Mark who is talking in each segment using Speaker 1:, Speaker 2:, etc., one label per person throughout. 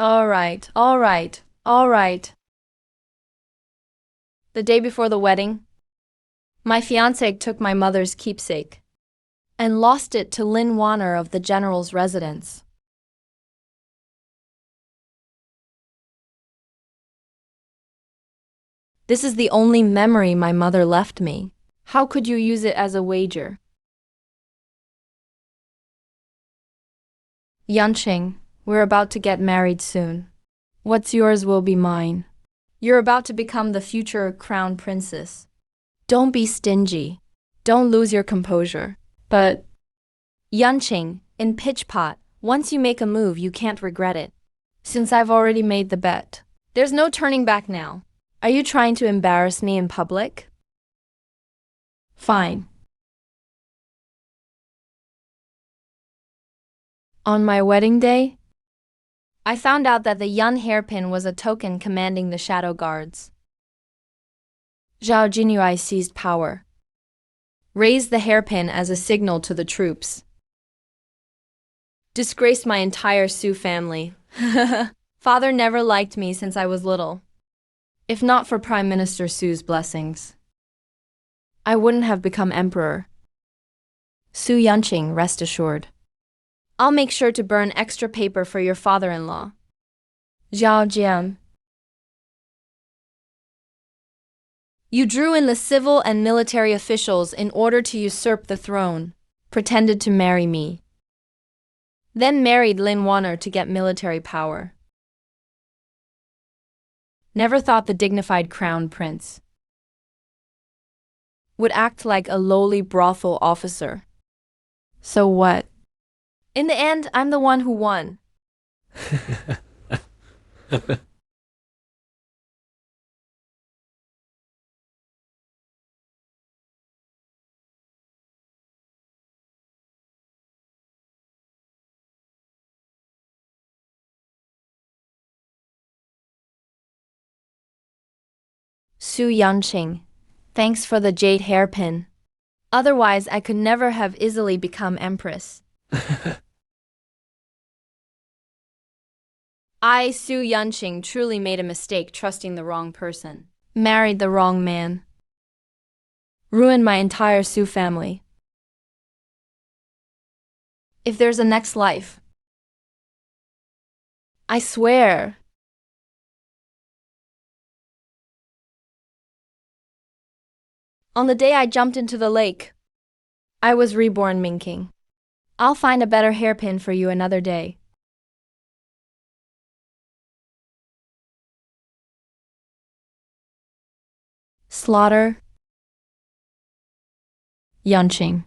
Speaker 1: All right, all right, all right. The day before the wedding, my fiancé took my mother's keepsake and lost it to Lin Wanner of the general's residence. This is the only memory my mother left me. How could you use it as a wager? Yanqing, we're about to get married soon. What's yours will be mine. You're about to become the future crown princess. Don't be stingy. Don't lose your composure. But, Yanqing, in pitch pot, once you make a move, you can't regret it. Since I've already made the bet, there's no turning back now. Are you trying to embarrass me in public? Fine. On my wedding day, I found out that the Yuan hairpin was a token commanding the shadow guards. Xiao Jin seized power, raised the hairpin as a signal to the troops. Disgraced my entire Su family. Father never liked me since I was little. If not for Prime Minister Su's blessings, I wouldn't have become emperor. Su Yanqing, rest assured. I'll make sure to burn extra paper for your father-in-law. Xiao Jin. You drew in the civil and military officials in order to usurp the throne, pretended to marry me. Then married Lin Wanner to get military power. Never thought the dignified crown prince would act like a lowly brothel officer. So what? In the end, I'm the one who won. Su Yanqing, thanks for the jade hairpin. Otherwise, I could never have easily become empress. I, Su Yanqing, truly made a mistake trusting the wrong person. Married the wrong man. Ruined my entire Su family. If there's a next life, I swear. On the day I jumped into the lake, I was reborn Yanqing. I'll find a better hairpin for you another day. Slaughter. Yanqing.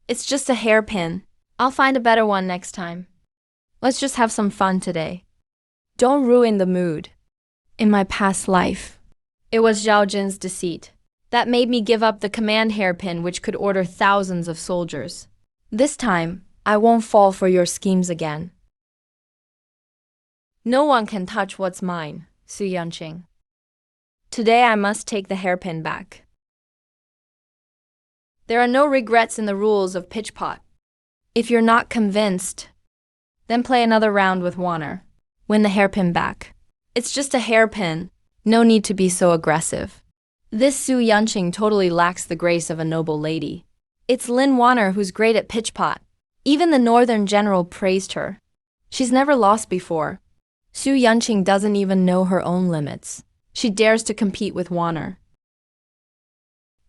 Speaker 1: It's just a hairpin. I'll find a better one next time. Let's just have some fun today. Don't ruin the mood. In my past life, it was Xiao Jin's deceit that made me give up the command hairpin which could order thousands of soldiers. This time, I won't fall for your schemes again. No one can touch what's mine, Su Yanqing. Today I must take the hairpin back. There are no regrets in the rules of pitchpot. If you're not convinced, then play another round with Wanner. Win the hairpin back. It's just a hairpin. No need to be so aggressive. This Su Yanqing totally lacks the grace of a noble lady. It's Lin Wanner who's great at pitchpot. Even the northern general praised her. She's never lost before. Su Yanqing doesn't even know her own limits. She dares to compete with Wanner.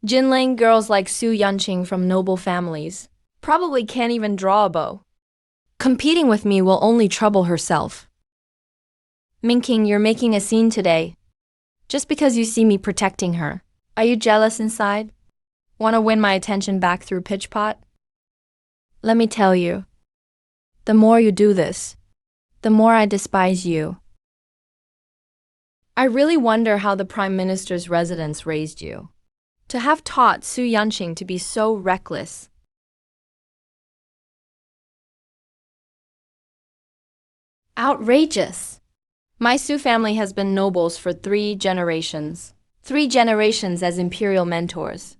Speaker 1: Jinling girls like Su Yanqing from noble families probably can't even draw a bow. Competing with me will only trouble herself. Yanqing, you're making a scene today. Just because you see me protecting her. Are you jealous inside? Want to win my attention back through pitchpot? Let me tell you. The more you do this, the more I despise you. I really wonder how the Prime Minister's residence raised you. To have taught Su Yanqing to be so reckless. Outrageous! My Su family has been nobles for 3 generations. 3 generations as imperial mentors.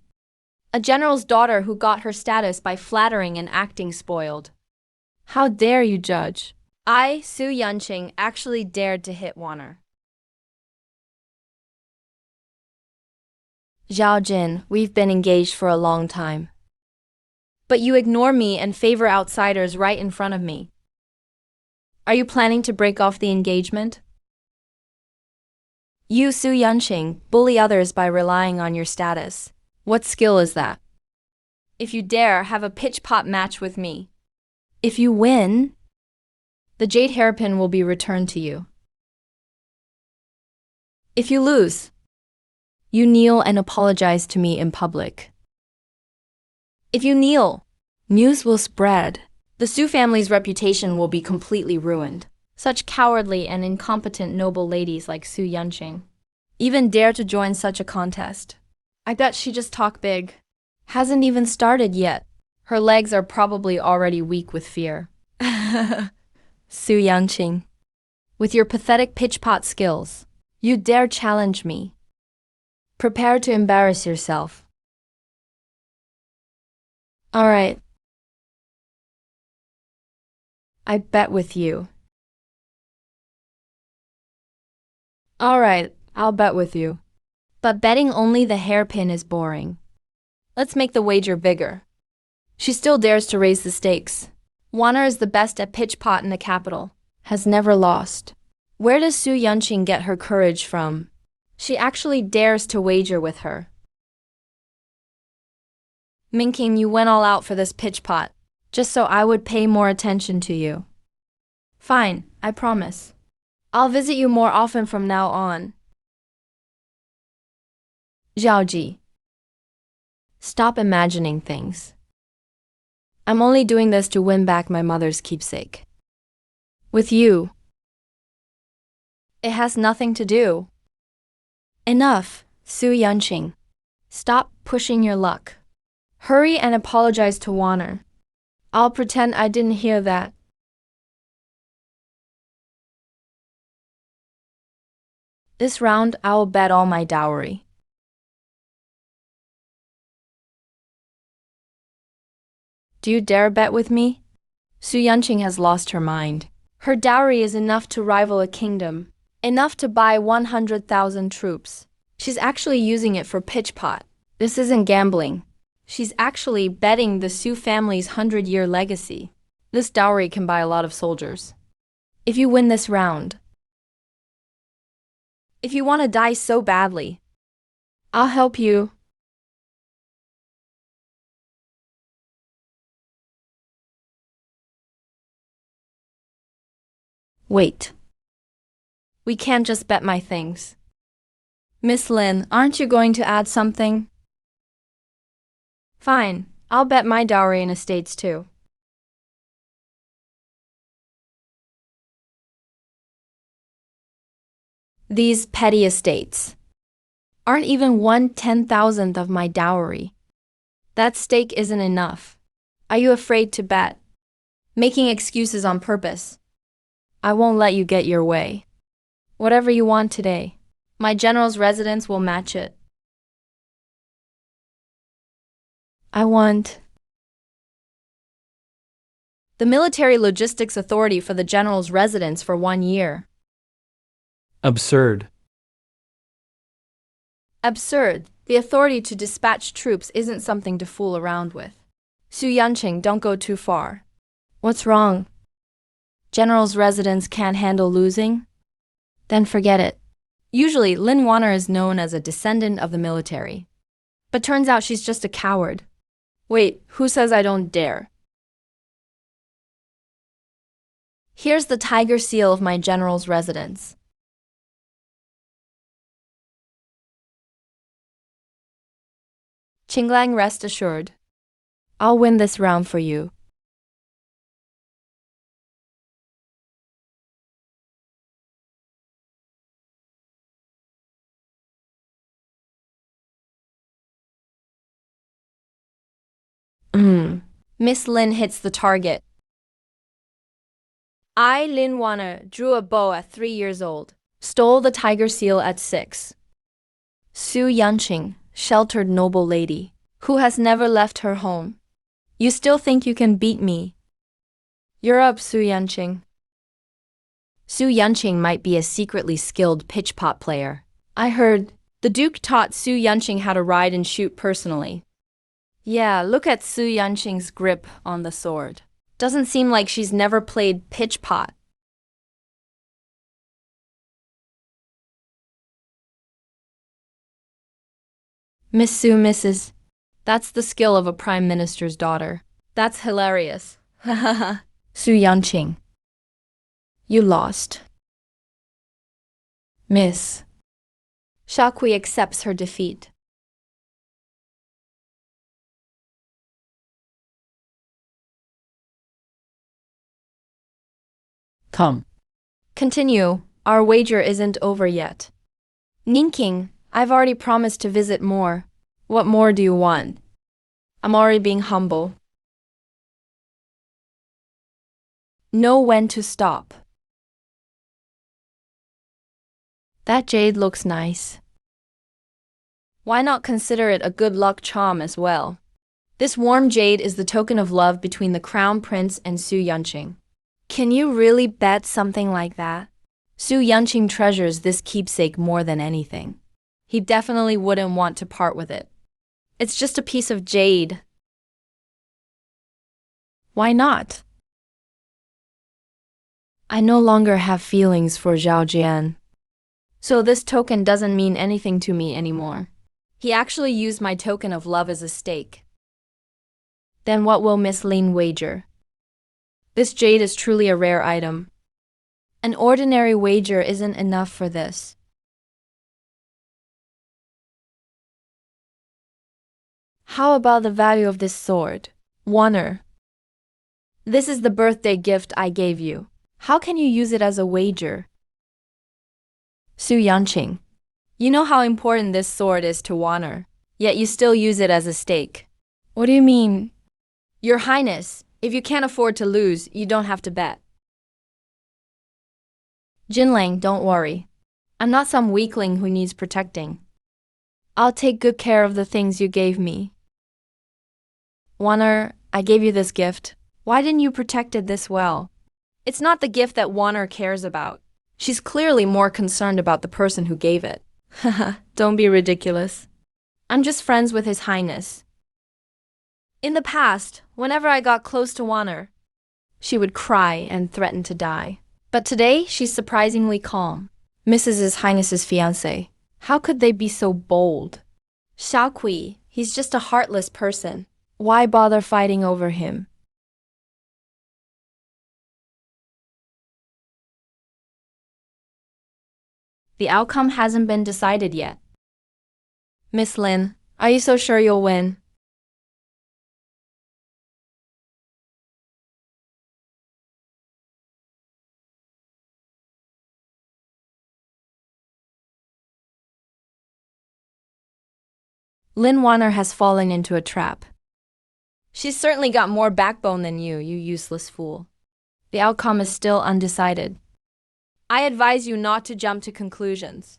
Speaker 1: A general's daughter who got her status by flattering and acting spoiled. How dare you judge? I, Su Yanqing, actually dared to hit Wanner. Xiao Jin, we've been engaged for a long time. But you ignore me and favor outsiders right in front of me. Are you planning to break off the engagement? You, Su Yanqing, bully others by relying on your status. What skill is that? If you dare, have a pitch-pot match with me. If you win, the jade hairpin will be returned to you. If you lose, you kneel and apologize to me in public. If you kneel, news will spread. The Su family's reputation will be completely ruined. Such cowardly and incompetent noble ladies like Su Yanqing even dare to join such a contest. I bet she just talked big. Hasn't even started yet. Her legs are probably already weak with fear. Su Yanqing, with your pathetic pitch-pot skills, you dare challenge me. Prepare to embarrass yourself. All right. I bet with you. All right, I'll bet with you. But betting only the hairpin is boring. Let's make the wager bigger. She still dares to raise the stakes. Wanner is the best at pitch-pot in the capital, has never lost. Where does Su Yanqing get her courage from? She actually dares to wager with her. Minking, you went all out for this pitch-pot, just so I would pay more attention to you. Fine, I promise. I'll visit you more often from now on. Xiao Ji, stop imagining things. I'm only doing this to win back my mother's keepsake. With you, it has nothing to do. Enough, Su Yanqing. Stop pushing your luck. Hurry and apologize to Wanner. I'll pretend I didn't hear that. This round, I will bet all my dowry. Do you dare bet with me? Su Yanqing has lost her mind. Her dowry is enough to rival a kingdom, enough to buy 100,000 troops. She's actually using it for pitch-pot. This isn't gambling. She's actually betting the Su family's 100-year legacy. This dowry can buy a lot of soldiers. If you win this round, if you want to die so badly, I'll help you. Wait. We can't just bet my things. Miss Lin, aren't you going to add something? Fine, I'll bet my dowry and estates too. These petty estates aren't even 1/10,000th of my dowry. That stake isn't enough. Are you afraid to bet? Making excuses on purpose. I won't let you get your way. Whatever you want today, my general's residence will match it. I want the military logistics authority for the general's residence for 1 year.
Speaker 2: Absurd.
Speaker 1: Absurd. The authority to dispatch troops isn't something to fool around with. Su Yanqing, don't go too far. What's wrong? General's residence can't handle losing? Then forget it. Usually, Lin Wanner is known as a descendant of the military. But turns out she's just a coward. Wait, who says I don't dare? Here's the tiger seal of my general's residence. Qinglang, rest assured. I'll win this round for you. Miss Lin hits the target. I, Lin Wanner, drew a bow at 3 years old, stole the tiger seal at 6. Su Yanqing, sheltered noble lady, who has never left her home. You still think you can beat me? You're up, Su Yanqing. Su Yanqing might be a secretly skilled pitch pot player. I heard the Duke taught Su Yanqing how to ride and shoot personally. Yeah, look at Su Yanqing's grip on the sword. Doesn't seem like she's never played pitch pot. Miss Su misses. That's the skill of a prime minister's daughter. That's hilarious. Hahaha. Su Yanqing. You lost. Miss. Shaqui accepts her defeat.
Speaker 2: Come.
Speaker 1: Continue. Our wager isn't over yet. Yanqing, I've already promised to visit more. What more do you want? I'm already being humble. Know when to stop. That jade looks nice. Why not consider it a good luck charm as well? This warm jade is the token of love between the Crown Prince and Su Yanqing. Can you really bet something like that? Su Yanqing treasures this keepsake more than anything. He definitely wouldn't want to part with it. It's just a piece of jade. Why not? I no longer have feelings for Xiao Jin. So this token doesn't mean anything to me anymore. He actually used my token of love as a stake. Then what will Miss Lin wager? This jade is truly a rare item. An ordinary wager isn't enough for this. How about the value of this sword? Wonder. This is the birthday gift I gave you. How can you use it as a wager? Su Yanqing. You know how important this sword is to Wanner, yet you still use it as a stake. What do you mean? Your Highness, if you can't afford to lose, you don't have to bet. Jinlang, don't worry. I'm not some weakling who needs protecting. I'll take good care of the things you gave me. Wanner, I gave you this gift. Why didn't you protect it this well? It's not the gift that Wanner cares about. She's clearly more concerned about the person who gave it. Haha, don't be ridiculous. I'm just friends with His Highness. In the past, whenever I got close to Wanner, she would cry and threaten to die. But today, she's surprisingly calm. Mrs. His Highness's fiancé. How could they be so bold? Xiao, he's just a heartless person. Why bother fighting over him? The outcome hasn't been decided yet. Miss Lin, are you so sure you'll win? Lin Wanner has fallen into a trap. She's certainly got more backbone than you useless fool. The outcome is still undecided. I advise you not to jump to conclusions.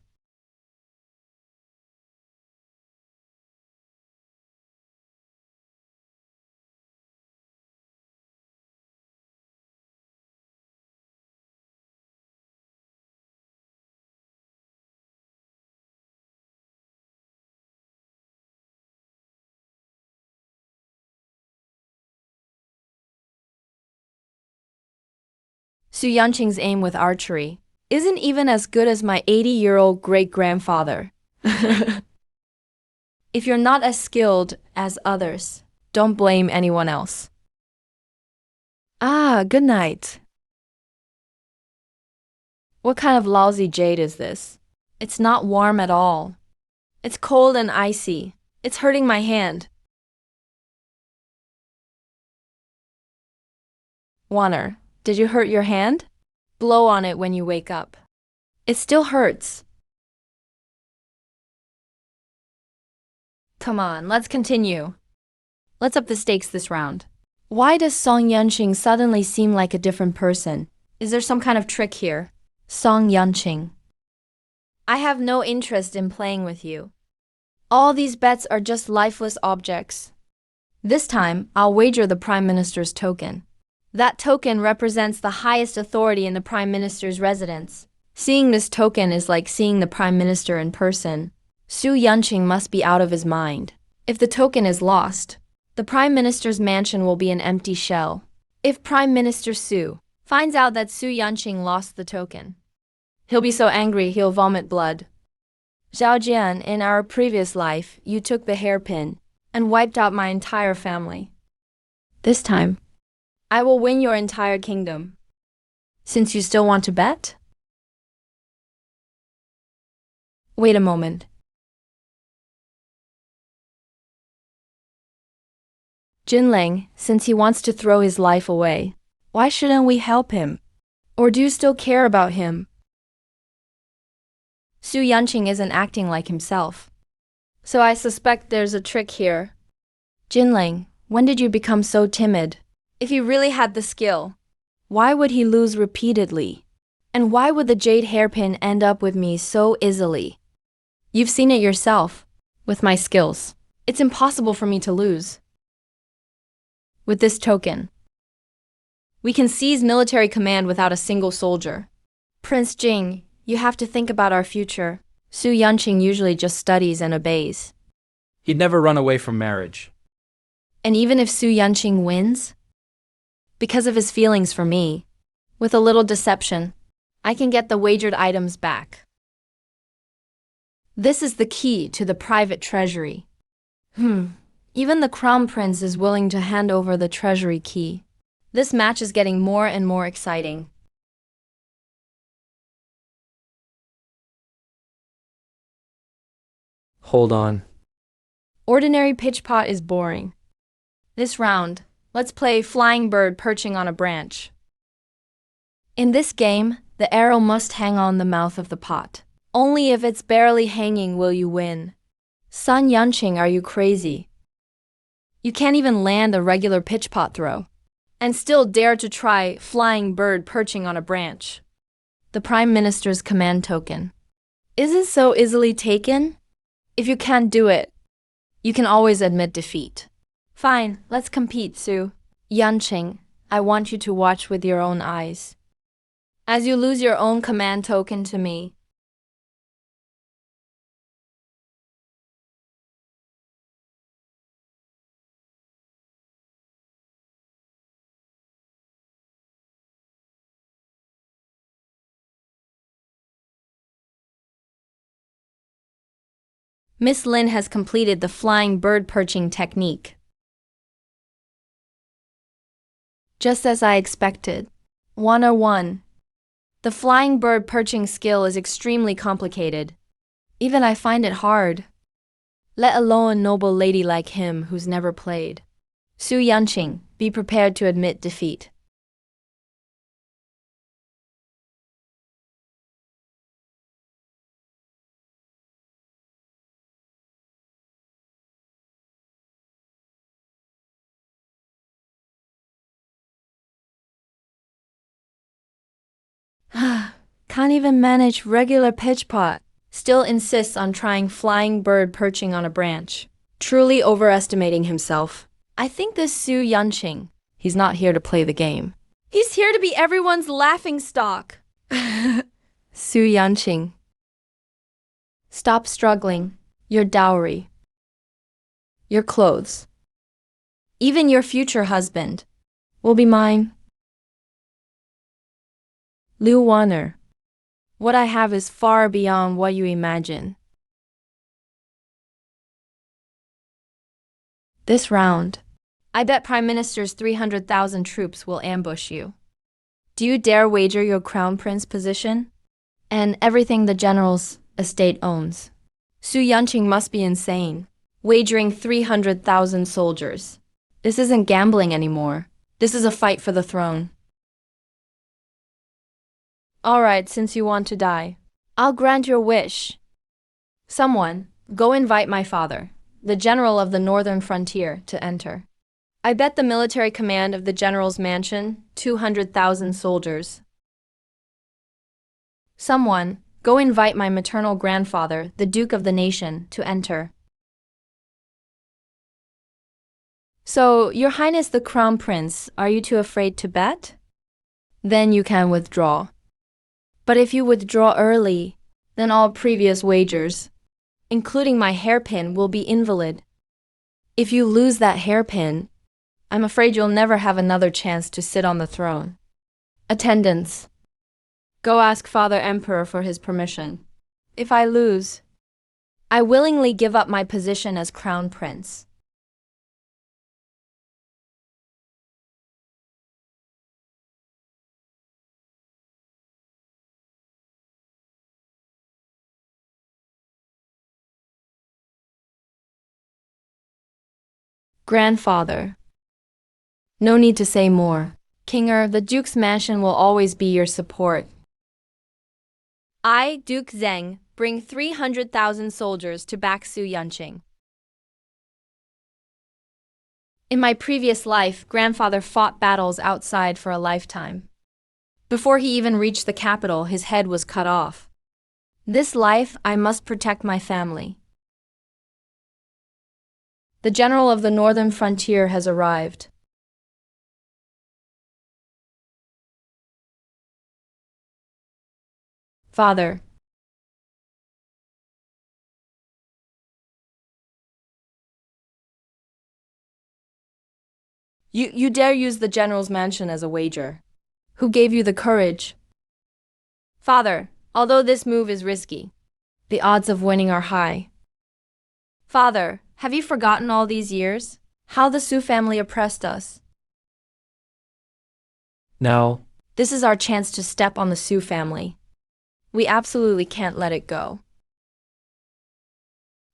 Speaker 1: Su Yanqing's aim with archery isn't even as good as my 80-year-old great-grandfather. If you're not as skilled as others, don't blame anyone else. Ah, good night. What kind of lousy jade is this? It's not warm at all. It's cold and icy. It's hurting my hand. Wanner, did you hurt your hand? Blow on it when you wake up. It still hurts. Come on, let's continue. Let's up the stakes this round. Why does Song Yanqing suddenly seem like a different person? Is there some kind of trick here? Song Yanqing. I have no interest in playing with you. All these bets are just lifeless objects. This time, I'll wager the Prime Minister's token. That token represents the highest authority in the Prime Minister's residence. Seeing this token is like seeing the Prime Minister in person. Yanqing must be out of his mind. If the token is lost, the Prime Minister's mansion will be an empty shell. If Prime Minister Su finds out that Yanqing lost the token, he'll be so angry he'll vomit blood. Xiao Jin, in our previous life, you took the hairpin and wiped out my entire family. This time, I will win your entire kingdom. Since you still want to bet? Wait a moment. Jinling, since he wants to throw his life away, why shouldn't we help him? Or do you still care about him? Yanqing isn't acting like himself. So I suspect there's a trick here. Jinling, when did you become so timid? If he really had the skill, why would he lose repeatedly? And why would the jade hairpin end up with me so easily? You've seen it yourself. With my skills, it's impossible for me to lose. With this token, we can seize military command without a single soldier. Prince Jing, you have to think about our future. Yanqing usually just studies and obeys.
Speaker 2: He'd never run away from marriage.
Speaker 1: And even if Yanqing wins, because of his feelings for me, with a little deception, I can get the wagered items back. This is the key to the private treasury. Even the crown prince is willing to hand over the treasury key. This match is getting more and more exciting.
Speaker 2: Hold on.
Speaker 1: Ordinary pitch pot is boring. This round, let's play flying bird perching on a branch. In this game, the arrow must hang on the mouth of the pot. Only if it's barely hanging will you win. Yanqing, are you crazy? You can't even land a regular pitch pot throw, and still dare to try flying bird perching on a branch. The Prime Minister's command token. Is it so easily taken? If you can't do it, you can always admit defeat. Fine, let's compete, Su. Yanqing, I want you to watch with your own eyes, as you lose your own command token to me. Miss Lin has completed the flying bird perching technique. Just as I expected. 101. The flying bird perching skill is extremely complicated. Even I find it hard. Let alone a noble lady like him who's never played. Yanqing, be prepared to admit defeat. Can't even manage regular pitch pot. Still insists on trying flying bird perching on a branch. Truly overestimating himself. I think this Yanqing, he's not here to play the game. He's here to be everyone's laughing stock. Yanqing. Stop struggling. Your dowry. Your clothes. Even your future husband will be mine. Liu Wanner. What I have is far beyond what you imagine. This round, I bet Prime Minister's 300,000 troops will ambush you. Do you dare wager your crown prince position? And everything the general's estate owns. Yanqing must be insane, wagering 300,000 soldiers. This isn't gambling anymore. This is a fight for the throne. All right, since you want to die, I'll grant your wish. Someone, go invite my father, the general of the northern frontier, to enter. I bet the military command of the general's mansion, 200,000 soldiers. Someone, go invite my maternal grandfather, the Duke of the Nation, to enter. So, Your Highness the Crown Prince, are you too afraid to bet? Then you can withdraw. But if you withdraw early, then all previous wagers, including my hairpin, will be invalid. If you lose that hairpin, I'm afraid you'll never have another chance to sit on the throne. Attendants, go ask Father Emperor for his permission. If I lose, I willingly give up my position as Crown Prince. Grandfather, no need to say more. Kinger, the Duke's mansion will always be your support. I, Duke Zheng, bring 300,000 soldiers to back Su Yanqing. In my previous life, grandfather fought battles outside for a lifetime. Before he even reached the capital, his head was cut off. This life, I must protect my family. The general of the northern frontier has arrived. Father, you dare use the general's mansion as a wager. Who gave you the courage? Father, although this move is risky, the odds of winning are high. Father, have you forgotten all these years? How the Su family oppressed us?
Speaker 2: Now,
Speaker 1: This is our chance to step on the Su family. We absolutely can't let it go.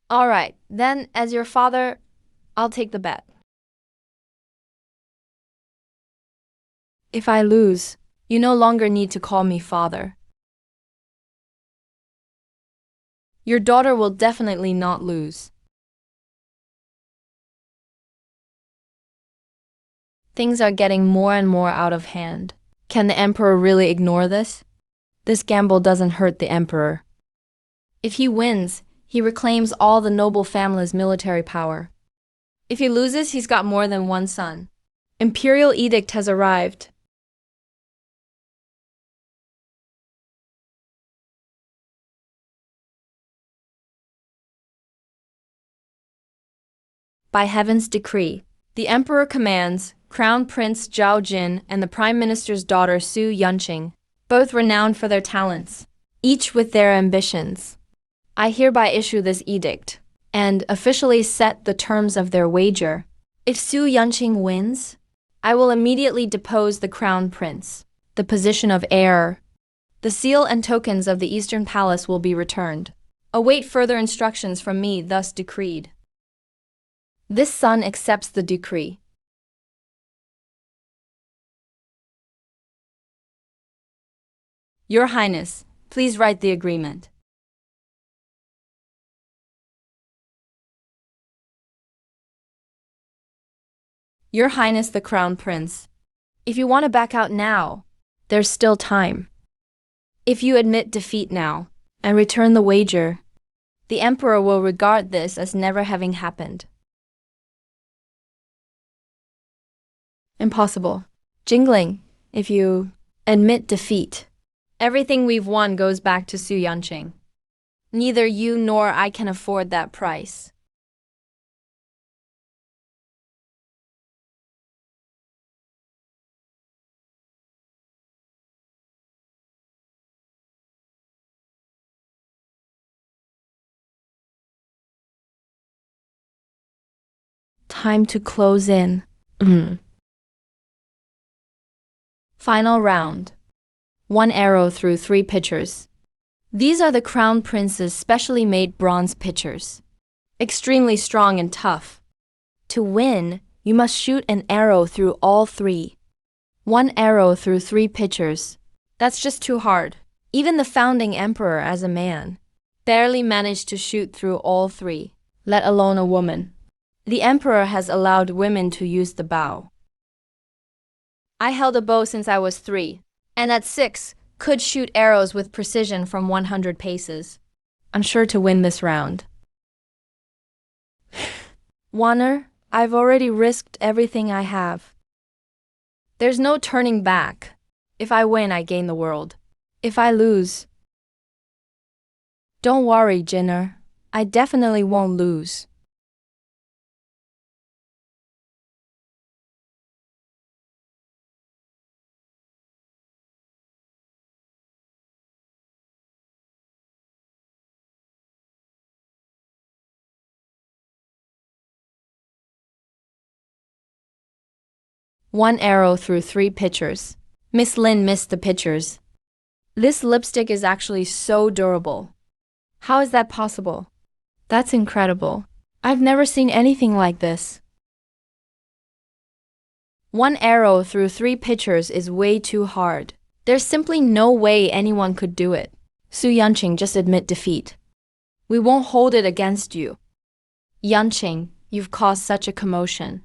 Speaker 1: All right, then, as your father, I'll take the bet. If I lose, you no longer need to call me father. Your daughter will definitely not lose. Things are getting more and more out of hand. Can the emperor really ignore this? This gamble doesn't hurt the emperor. If he wins, he reclaims all the noble family's military power. If he loses, he's got more than one son. Imperial edict has arrived. By heaven's decree, the emperor commands Crown Prince Xiao Jin and the Prime Minister's daughter Su Yanqing, both renowned for their talents, each with their ambitions. I hereby issue this edict, and officially set the terms of their wager. If Su Yanqing wins, I will immediately depose the Crown Prince, the position of heir. The seal and tokens of the Eastern Palace will be returned. Await further instructions from me, thus decreed. This son accepts the decree. Your Highness, please write the agreement. Your Highness the Crown Prince, if you want to back out now, there's still time. If you admit defeat now and return the wager, the Emperor will regard this as never having happened. Impossible. Jingling, if you admit defeat, everything we've won goes back to Su Yanqing. Neither you nor I can afford that price. Time to close in. Final round. 1 arrow through 3 pitchers. These are the Crown Prince's specially made bronze pitchers. Extremely strong and tough. To win, you must shoot an arrow through all 3. 1 arrow through 3 pitchers. That's just too hard. Even the founding emperor, as a man, barely managed to shoot through all 3, let alone a woman. The emperor has allowed women to use the bow. I held a bow since I was 3, and at 6, could shoot arrows with precision from 100 paces. I'm sure to win this round. Wanner, I've already risked everything I have. There's no turning back. If I win, I gain the world. If I lose, don't worry, Jinner. I definitely won't lose. One arrow through 3 pitchers. Miss Lin missed the pitchers. This lipstick is actually so durable. How is that possible? That's incredible. I've never seen anything like this. One arrow through 3 pitchers is way too hard. There's simply no way anyone could do it. Yanqing, just admit defeat. We won't hold it against you. Yanqing, you've caused such a commotion.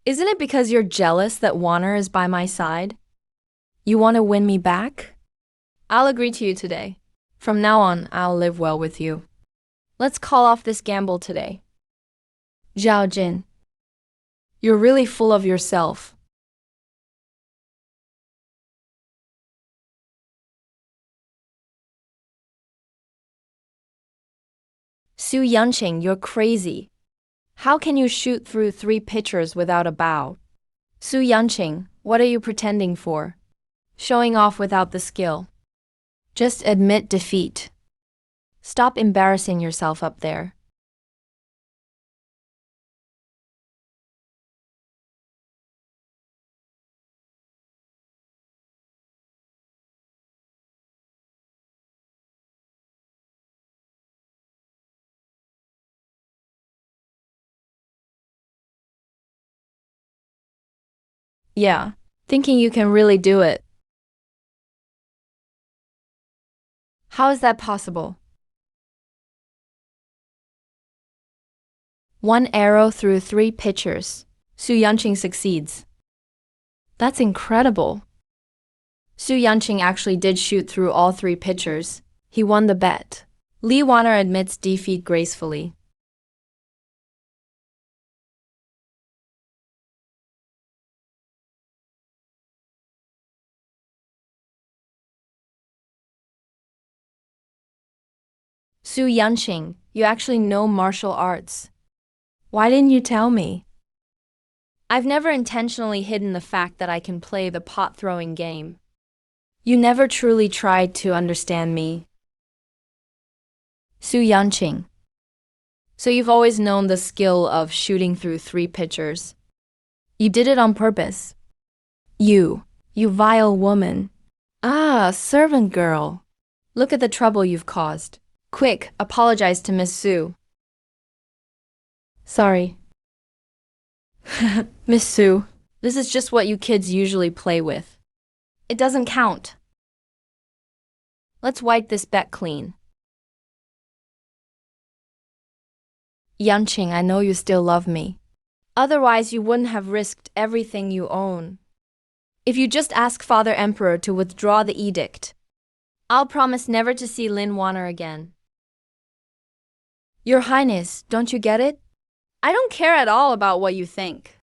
Speaker 1: Isn't it because you're jealous that Wanner is by my side? You want to win me back? I'll agree to you today. From now on, I'll live well with you. Let's call off this gamble today. Xiao Jin, you're really full of yourself. Yanqing, you're crazy. How can you shoot through 3 pitchers without a bow? Yanqing, what are you pretending for? Showing off without the skill. Just admit defeat. Stop embarrassing yourself up there. Yeah, thinking you can really do it. How is that possible? One arrow through 3 pitchers. Yanqing succeeds. That's incredible. Yanqing actually did shoot through all 3 pitchers. He won the bet. Li Wanner admits defeat gracefully. Yanqing, you actually know martial arts. Why didn't you tell me? I've never intentionally hidden the fact that I can play the pot-throwing game. You never truly tried to understand me. Yanqing. So you've always known the skill of shooting through 3 pitchers. You did it on purpose. You vile woman. Servant girl. Look at the trouble you've caused. Quick, apologize to Miss Su. Sorry. Miss Su, this is just what you kids usually play with. It doesn't count. Let's wipe this bet clean. Yanqing, I know you still love me. Otherwise, you wouldn't have risked everything you own. If you just ask Father Emperor to withdraw the edict, I'll promise never to see Lin Wanner again. Your Highness, don't you get it? I don't care at all about what you think.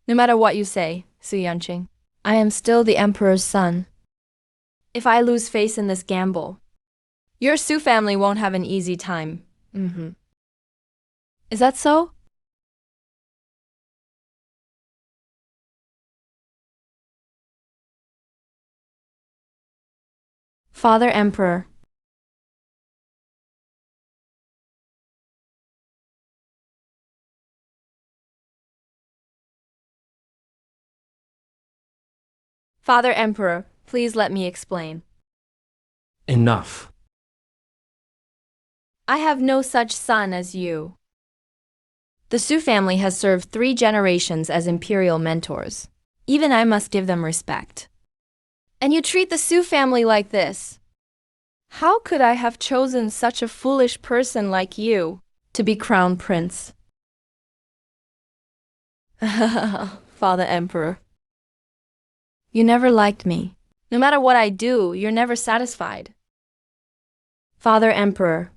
Speaker 1: No matter what you say, Yanqing, I am still the Emperor's son. If I lose face in this gamble, your Su family won't have an easy time. Is that so? Father Emperor. Father Emperor, please let me explain.
Speaker 2: Enough.
Speaker 1: I have no such son as you. The Su family has served 3 generations as imperial mentors. Even I must give them respect. And you treat the Su family like this. How could I have chosen such a foolish person like you to be crown prince? Father Emperor. You never liked me. No matter what I do, you're never satisfied. Father Emperor.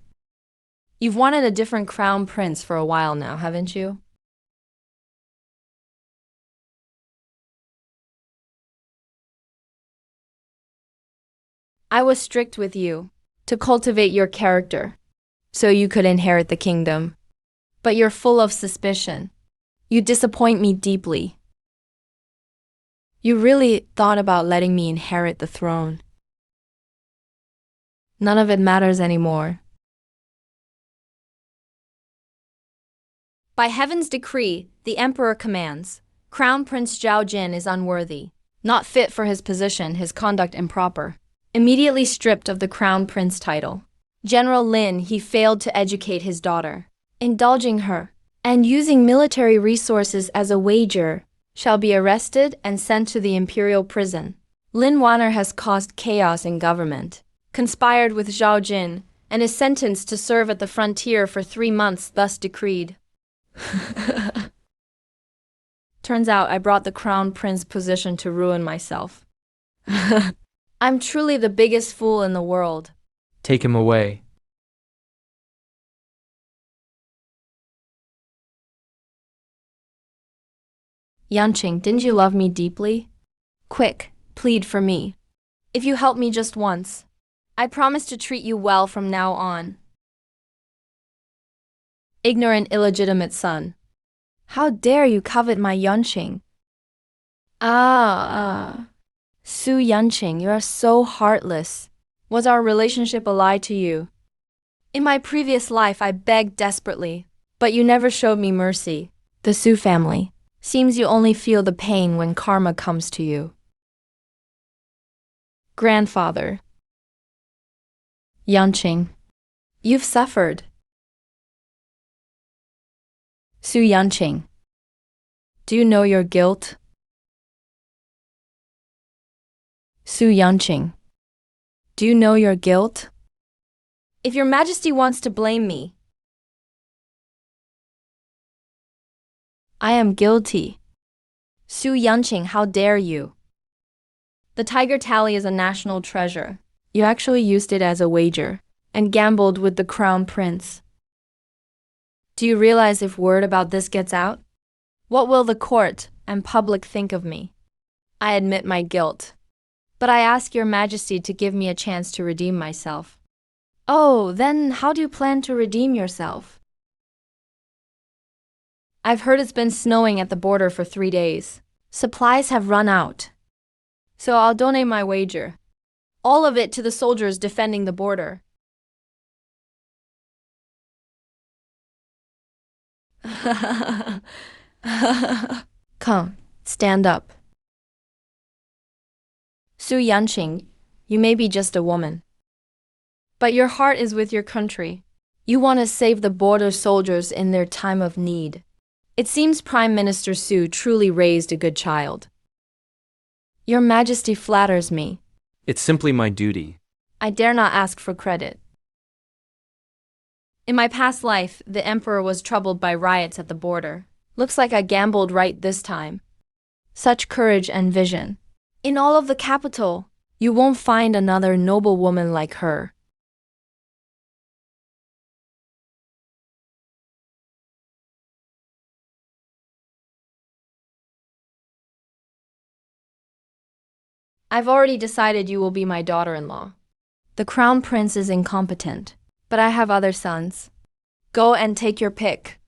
Speaker 1: You've wanted a different crown prince for a while now, haven't you? I was strict with you to cultivate your character so you could inherit the kingdom. But you're full of suspicion. You disappoint me deeply. You really thought about letting me inherit the throne. None of it matters anymore. By heaven's decree, the emperor commands, Crown Prince Xiao Jin is unworthy, not fit for his position, his conduct improper. Immediately stripped of the crown prince title. General Lin, he failed to educate his daughter, indulging her, and using military resources as a wager, shall be arrested and sent to the imperial prison. Lin Wanner has caused chaos in government, conspired with Xiao Jin, and is sentenced to serve at the frontier for 3 months, thus decreed. Turns out I brought the crown prince position to ruin myself. I'm truly the biggest fool in the world.
Speaker 2: Take him away.
Speaker 1: Yanqing, didn't you love me deeply? Quick, plead for me. If you help me just once, I promise to treat you well from now on. Ignorant, illegitimate son. How dare you covet my Yanqing? Su Yanqing, you are so heartless. Was our relationship a lie to you? In my previous life, I begged desperately, but you never showed me mercy. The Su family. Seems you only feel the pain when karma comes to you. Grandfather. Yanqing. You've suffered. Su Yanqing. Do you know your guilt? Su Yanqing. Do you know your guilt? If your majesty wants to blame me, I am guilty. Su Yanqing, how dare you? The tiger tally is a national treasure. You actually used it as a wager and gambled with the crown prince. Do you realize if word about this gets out? What will the court and public think of me? I admit my guilt, but I ask your majesty to give me a chance to redeem myself. Oh, then how do you plan to redeem yourself? I've heard it's been snowing at the border for 3 days. Supplies have run out. So I'll donate my wager. All of it to the soldiers defending the border. Come, stand up. Su Yanqing, you may be just a woman, but your heart is with your country. You want to save the border soldiers in their time of need. It seems Prime Minister Su truly raised a good child. Your Majesty flatters me.
Speaker 2: It's simply my duty.
Speaker 1: I dare not ask for credit. In my past life, the Emperor was troubled by riots at the border. Looks like I gambled right this time. Such courage and vision. In all of the capital, you won't find another noble woman like her. I've already decided you will be my daughter-in-law. The crown prince is incompetent, but I have other sons. Go and take your pick.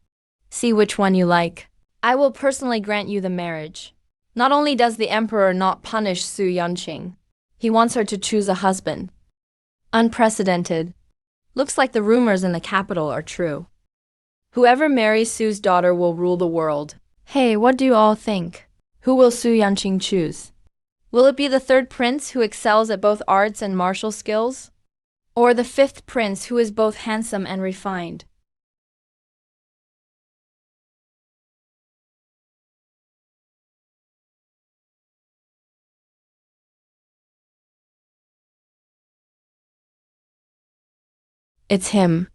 Speaker 1: See which one you like. I will personally grant you the marriage. Not only does the emperor not punish Su Yanqing, he wants her to choose a husband. Unprecedented. Looks like the rumors in the capital are true. Whoever marries Su's daughter will rule the world. Hey, what do you all think? Who will Su Yanqing choose? Will it be the third prince who excels at both arts and martial skills? Or the fifth prince who is both handsome and refined? It's him.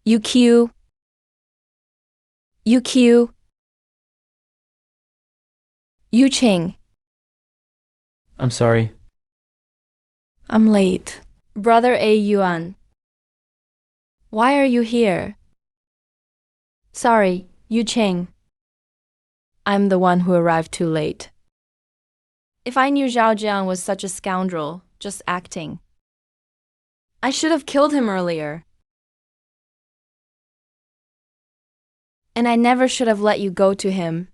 Speaker 1: UQ UQ, Yuqing.
Speaker 2: I'm sorry.
Speaker 1: I'm late. Brother A. Yuan. Why are you here? Sorry, Yuqing. I'm the one who arrived too late. If I knew Xiao Jin was such a scoundrel, just acting, I should have killed him earlier. And I never should have let you go to him.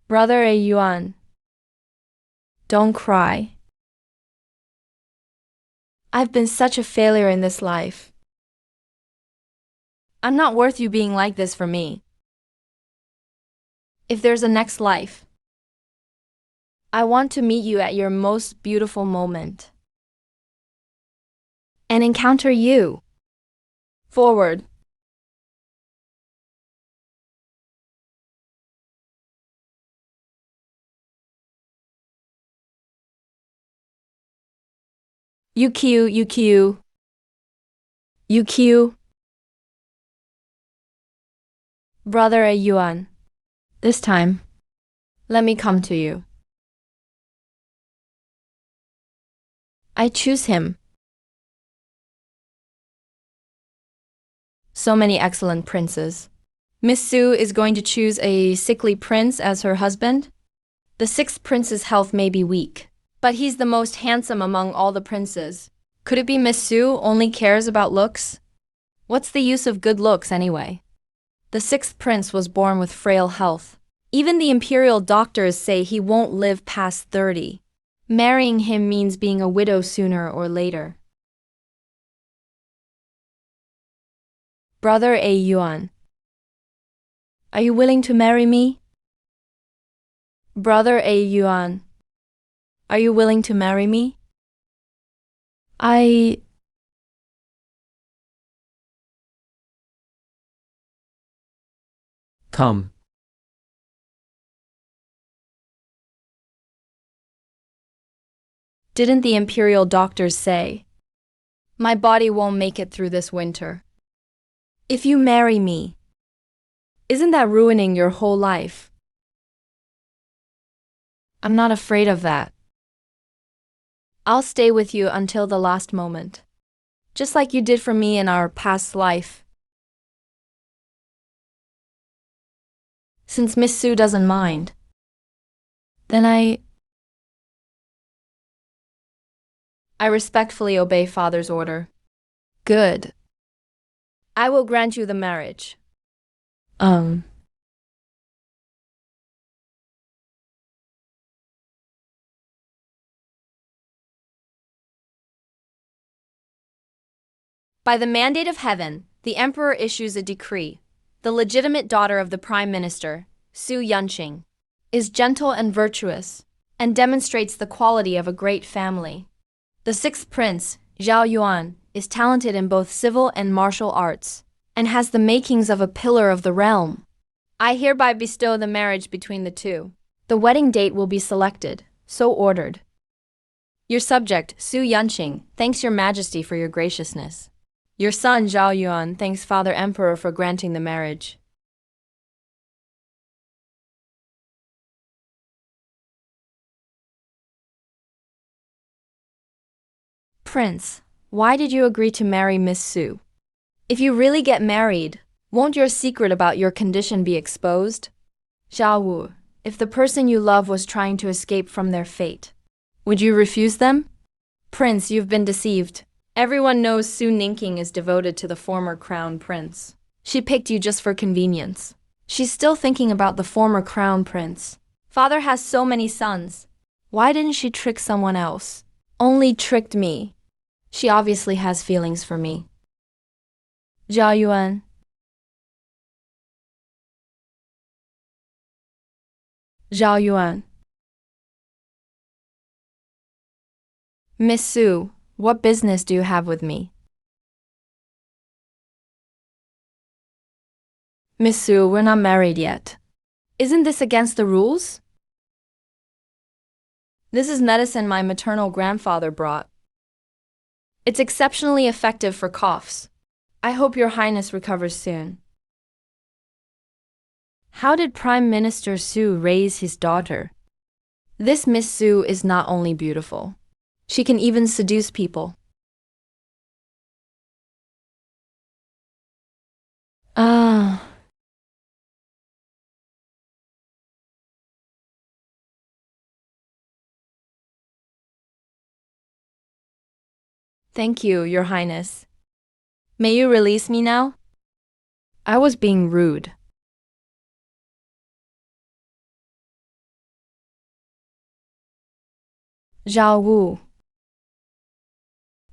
Speaker 1: Brother A. Yuan. Don't cry. I've been such a failure in this life. I'm not worth you being like this for me. If there's a next life, I want to meet you at your most beautiful moment and encounter you. Forward. UQ. Brother A. Yuan. This time, let me come to you. I choose him. So many excellent princes. Miss Su is going to choose a sickly prince as her husband. The sixth prince's health may be weak, but he's the most handsome among all the princes. Could it be Miss Su only cares about looks? What's the use of good looks anyway? The sixth prince was born with frail health. Even the imperial doctors say he won't live past 30. Marrying him means being a widow sooner or later. Brother A. Yuan. Are you willing to marry me? Brother A. Yuan. Are you willing to marry me?
Speaker 2: Come.
Speaker 1: Didn't the imperial doctors say, my body won't make it through this winter? If you marry me, isn't that ruining your whole life? I'm not afraid of that. I'll stay with you until the last moment, just like you did for me in our past life. Since Miss Su doesn't mind, then I respectfully obey father's order. Good. I will grant you the marriage. By the mandate of heaven, the emperor issues a decree. The legitimate daughter of the prime minister, Su Yanqing, is gentle and virtuous, and demonstrates the quality of a great family. The sixth prince, Xiao Yuan, is talented in both civil and martial arts, and has the makings of a pillar of the realm. I hereby bestow the marriage between the two. The wedding date will be selected, so ordered. Your subject, Su Yanqing, thanks your majesty for your graciousness. Your son, Xiao Yuan, thanks Father Emperor for granting the marriage. Prince, why did you agree to marry Miss Su? If you really get married, won't your secret about your condition be exposed? Xiao Wu, if the person you love was trying to escape from their fate, would you refuse them? Prince, you've been deceived. Everyone knows Su Yanqing is devoted to the former crown prince. She picked you just for convenience. She's still thinking about the former crown prince. Father has so many sons. Why didn't she trick someone else? Only tricked me. She obviously has feelings for me. Xiao Yuan. Xiao Yuan. Miss Su, what business do you have with me? Miss Su, we're not married yet. Isn't this against the rules? This is medicine my maternal grandfather brought. It's exceptionally effective for coughs. I hope your highness recovers soon. How did Prime Minister Su raise his daughter? This Miss Su is not only beautiful. She can even seduce people. Ah. Thank you, your highness. May you release me now? I was being rude. Zhao Wu.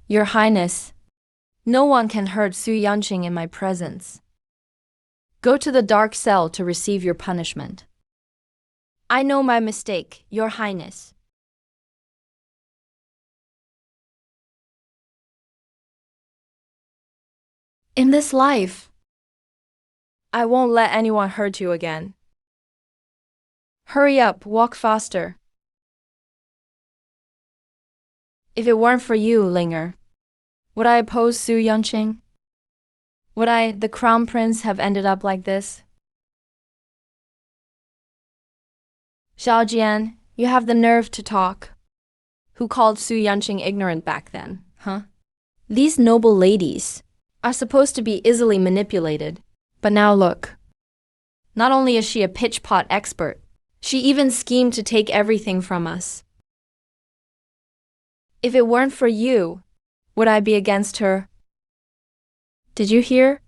Speaker 1: Your highness. No one can hurt Su Yanqing in my presence. Go to the dark cell to receive your punishment. I know my mistake, your highness. In this life, I won't let anyone hurt you again. Hurry up, walk faster. If it weren't for you, Linger, would I oppose Su Yanqing? Would I, the crown prince, have ended up like this? Xiao Jin, you have the nerve to talk. Who called Su Yanqing ignorant back then, huh? These noble ladies are supposed to be easily manipulated. But now look. Not only is she a pitch-pot expert, she even schemed to take everything from us. If it weren't for you, would I be against her? Did you hear?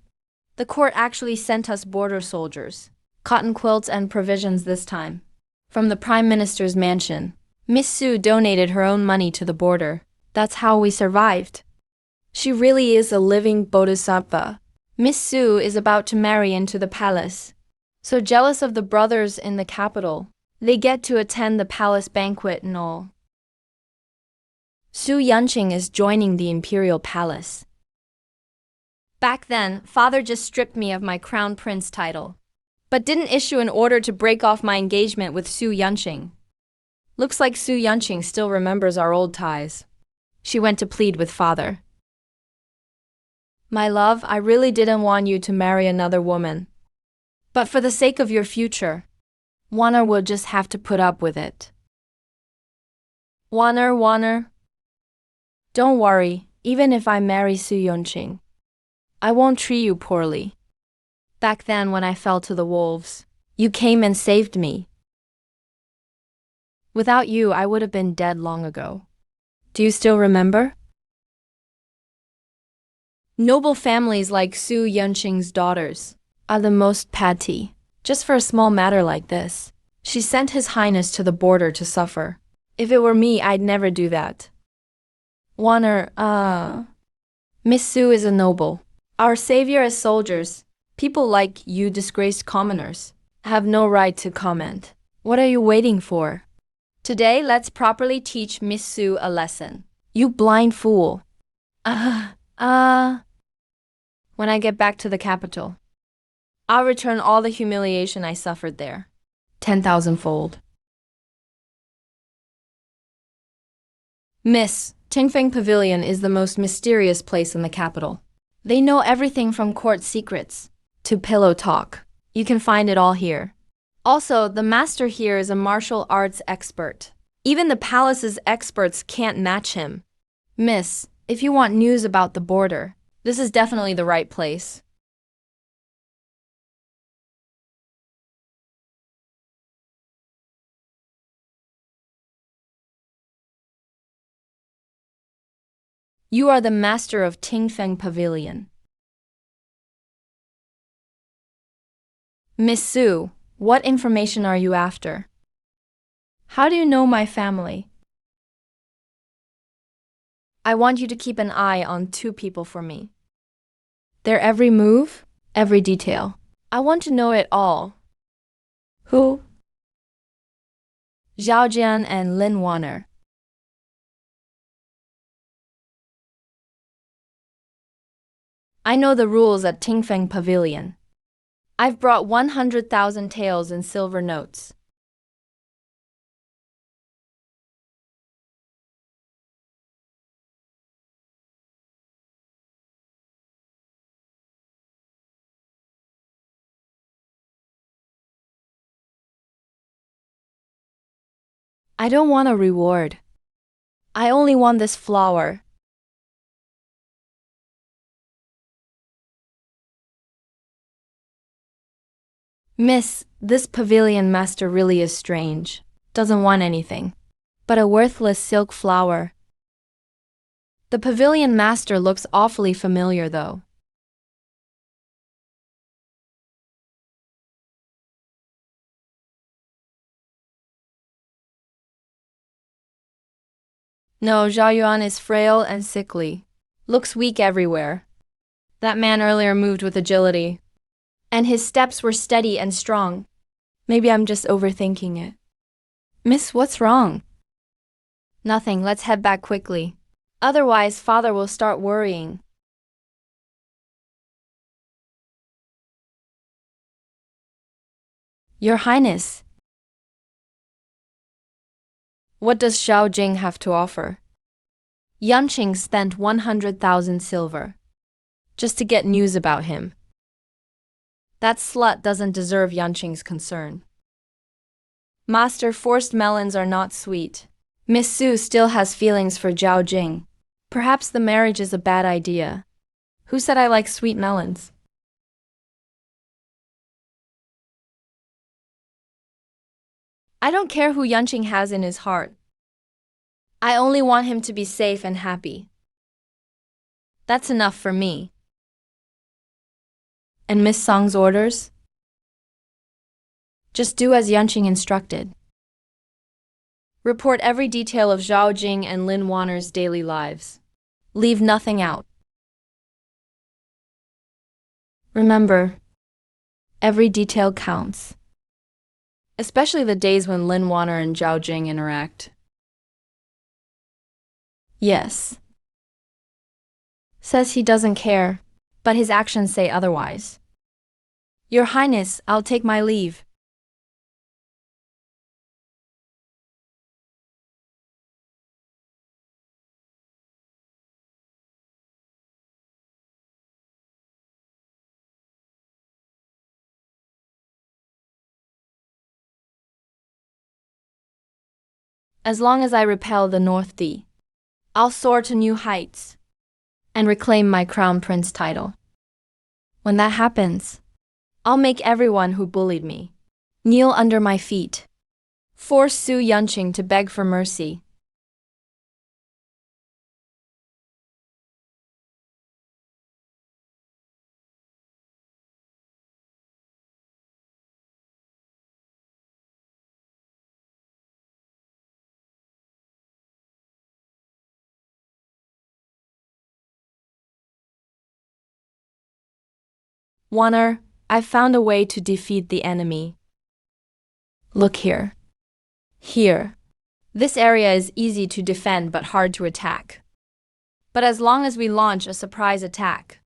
Speaker 1: The court actually sent us border soldiers, cotton quilts and provisions this time. From the Prime Minister's mansion. Miss Su donated her own money to the border. That's how we survived. She really is a living bodhisattva. Miss Su is about to marry into the palace. So jealous of the brothers in the capital, they get to attend the palace banquet and all. Su Yanqing is joining the imperial palace. Back then, father just stripped me of my crown prince title, but didn't issue an order to break off my engagement with Su Yanqing. Looks like Su Yanqing still remembers our old ties. She went to plead with father. My love, I really didn't want you to marry another woman. But for the sake of your future, Warner will just have to put up with it. Warner. Don't worry, even if I marry Su Yanqing, I won't treat you poorly. Back then when I fell to the wolves, you came and saved me. Without you, I would have been dead long ago. Do you still remember? Noble families like Su Yanqing's daughters are the most petty. Just for a small matter like this, she sent His Highness to the border to suffer. If it were me, I'd never do that. Warner, Miss Su is a noble. Our savior as soldiers, people like you disgraced commoners, have no right to comment. What are you waiting for? Today, let's properly teach Miss Su a lesson. You blind fool. When I get back to the capital, I'll return all the humiliation I suffered there, 10,000-fold. Miss, Tingfeng Pavilion is the most mysterious place in the capital. They know everything from court secrets to pillow talk. You can find it all here. Also, the master here is a martial arts expert. Even the palace's experts can't match him. Miss, if you want news about the border, this is definitely the right place. You are the master of Tingfeng Pavilion. Miss Su, what information are you after? How do you know my family? I want you to keep an eye on 2 people for me. Their every move, every detail. I want to know it all. Who? Xiao Jin and Lin Warner. I know the rules at Tingfeng Pavilion. I've brought 100,000 taels in silver notes. I don't want a reward. I only want this flower. Miss, this pavilion master really is strange. Doesn't want anything. But a worthless silk flower. The pavilion master looks awfully familiar though. No, Xiao Yuan is frail and sickly. Looks weak everywhere. That man earlier moved with agility. And his steps were steady and strong. Maybe I'm just overthinking it. Miss, what's wrong? Nothing, let's head back quickly. Otherwise, father will start worrying. Your Highness. What does Xiao Jin have to offer? Yanqing spent 100,000 silver. Just to get news about him. That slut doesn't deserve Yanqing's concern. Master, forced melons are not sweet. Miss Su still has feelings for Xiao Jin. Perhaps the marriage is a bad idea. Who said I like sweet melons? I don't care who Yanqing has in his heart. I only want him to be safe and happy. That's enough for me. And Miss Song's orders? Just do as Yanqing instructed. Report every detail of Xiao Jin and Lin Wanner's daily lives. Leave nothing out. Remember, every detail counts. Especially the days when Lin Wanner and Xiao Jin interact. Yes. Says he doesn't care, but his actions say otherwise. Your Highness, I'll take my leave. As long as I repel the North D, I'll soar to new heights and reclaim my crown prince title. When that happens, I'll make everyone who bullied me kneel under my feet, force Su Yanqing to beg for mercy. Wanner, I've found a way to defeat the enemy. Look here. Here. This area is easy to defend but hard to attack. But as long as we launch a surprise attack,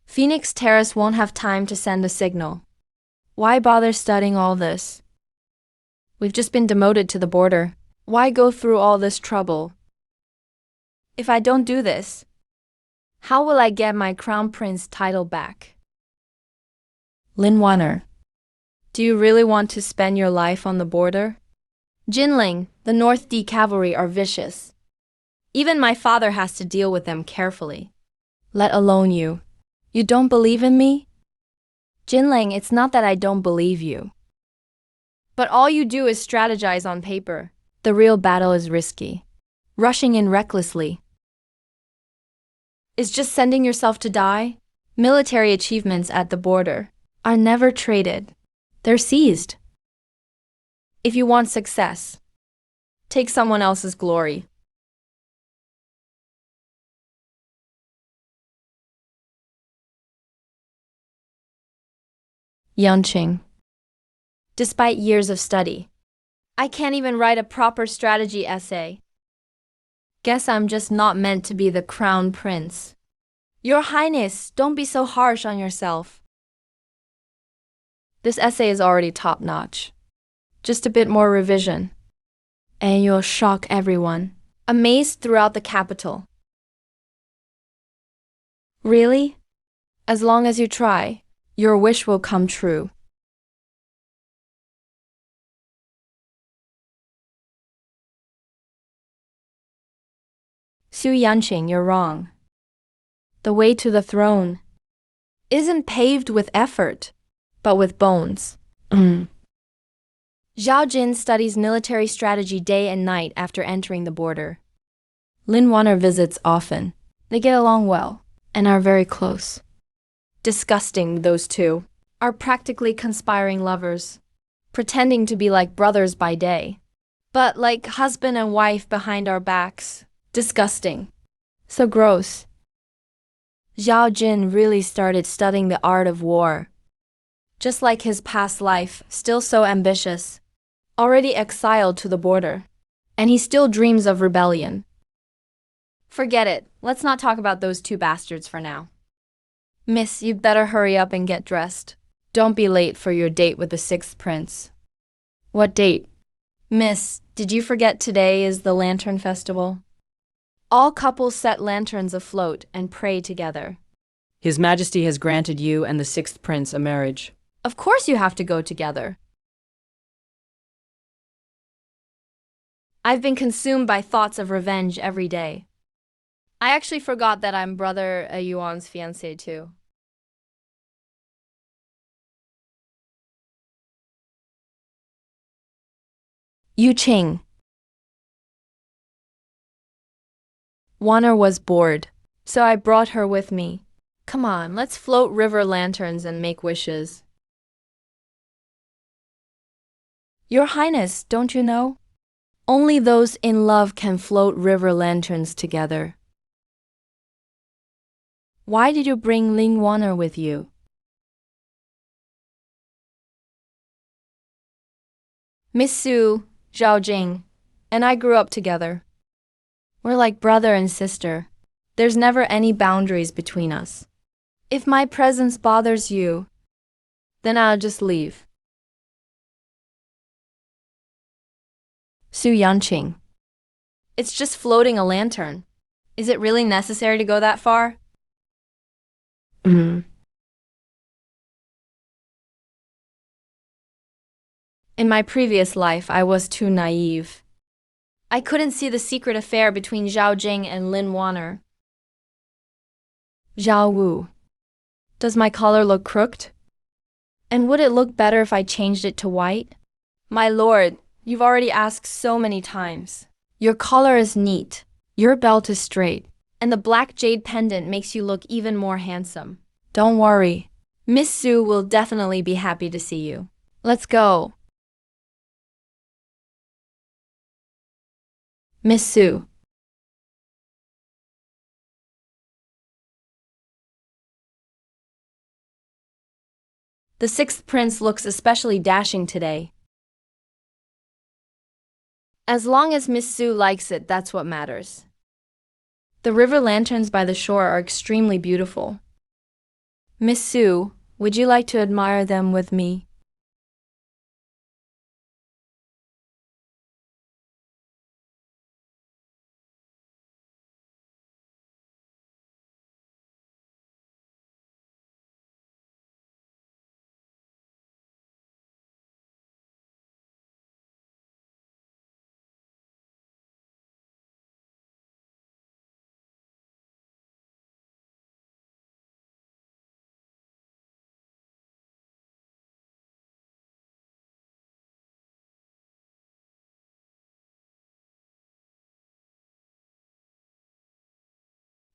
Speaker 1: Phoenix Terrace won't have time to send a signal. Why bother studying all this? We've just been demoted to the border. Why go through all this trouble? If I don't do this, how will I get my crown prince title back? Lin Wanner, do you really want to spend your life on the border? Jinling, the North D cavalry are vicious. Even my father has to deal with them carefully. Let alone you. You don't believe in me? Jinling, it's not that I don't believe you. But all you do is strategize on paper. The real battle is risky. Rushing in recklessly. Is just sending yourself to die? Military achievements at the border are never traded. They're seized. If you want success, take someone else's glory. Yanqing. Despite years of study, I can't even write a proper strategy essay. Guess I'm just not meant to be the crown prince. Your Highness, don't be so harsh on yourself. This essay is already top-notch. Just a bit more revision, and you'll shock everyone, amazed throughout the capital. Really? As long as you try, your wish will come true. Yanqing, you're wrong. The way to the throne isn't paved with effort, but with bones. Xiao Jin studies military strategy day and night after entering the border. Lin Wanner visits often. They get along well and are very close. Disgusting, those two are practically conspiring lovers, pretending to be like brothers by day, but like husband and wife behind our backs. Disgusting. So gross. Xiao Jin really started studying the art of war. Just like his past life, still so ambitious. Already exiled to the border. And he still dreams of rebellion. Forget it. Let's not talk about those two bastards for now. Miss, you'd better hurry up and get dressed. Don't be late for your date with the sixth prince. What date? Miss, did you forget today is the Lantern Festival? All couples set lanterns afloat and pray together.
Speaker 2: His Majesty has granted you and the sixth prince a marriage.
Speaker 1: Of course you have to go together. I've been consumed by thoughts of revenge every day. I actually forgot that I'm brother Yuan's fiancé too. Yanqing. Wanner was bored, so I brought her with me. Come on, let's float river lanterns and make wishes. Your Highness, don't you know? Only those in love can float river lanterns together. Why did you bring Lin Wanner with you? Miss Su, Xiao Jin, and I grew up together. We're like brother and sister. There's never any boundaries between us. If my presence bothers you, then I'll just leave. Yanqing. It's just floating a lantern. Is it really necessary to go that far? In my previous life, I was too naive. I couldn't see the secret affair between Xiao Jin and Lin Wanner. Zhao Wu. Does my collar look crooked? And would it look better if I changed it to white? My lord, you've already asked so many times. Your collar is neat, your belt is straight, and the black jade pendant makes you look even more handsome. Don't worry. Miss Su will definitely be happy to see you. Let's go. Miss Su. The sixth prince looks especially dashing today. As long as Miss Su likes it, that's what matters. The river lanterns by the shore are extremely beautiful. Miss Su, would you like to admire them with me?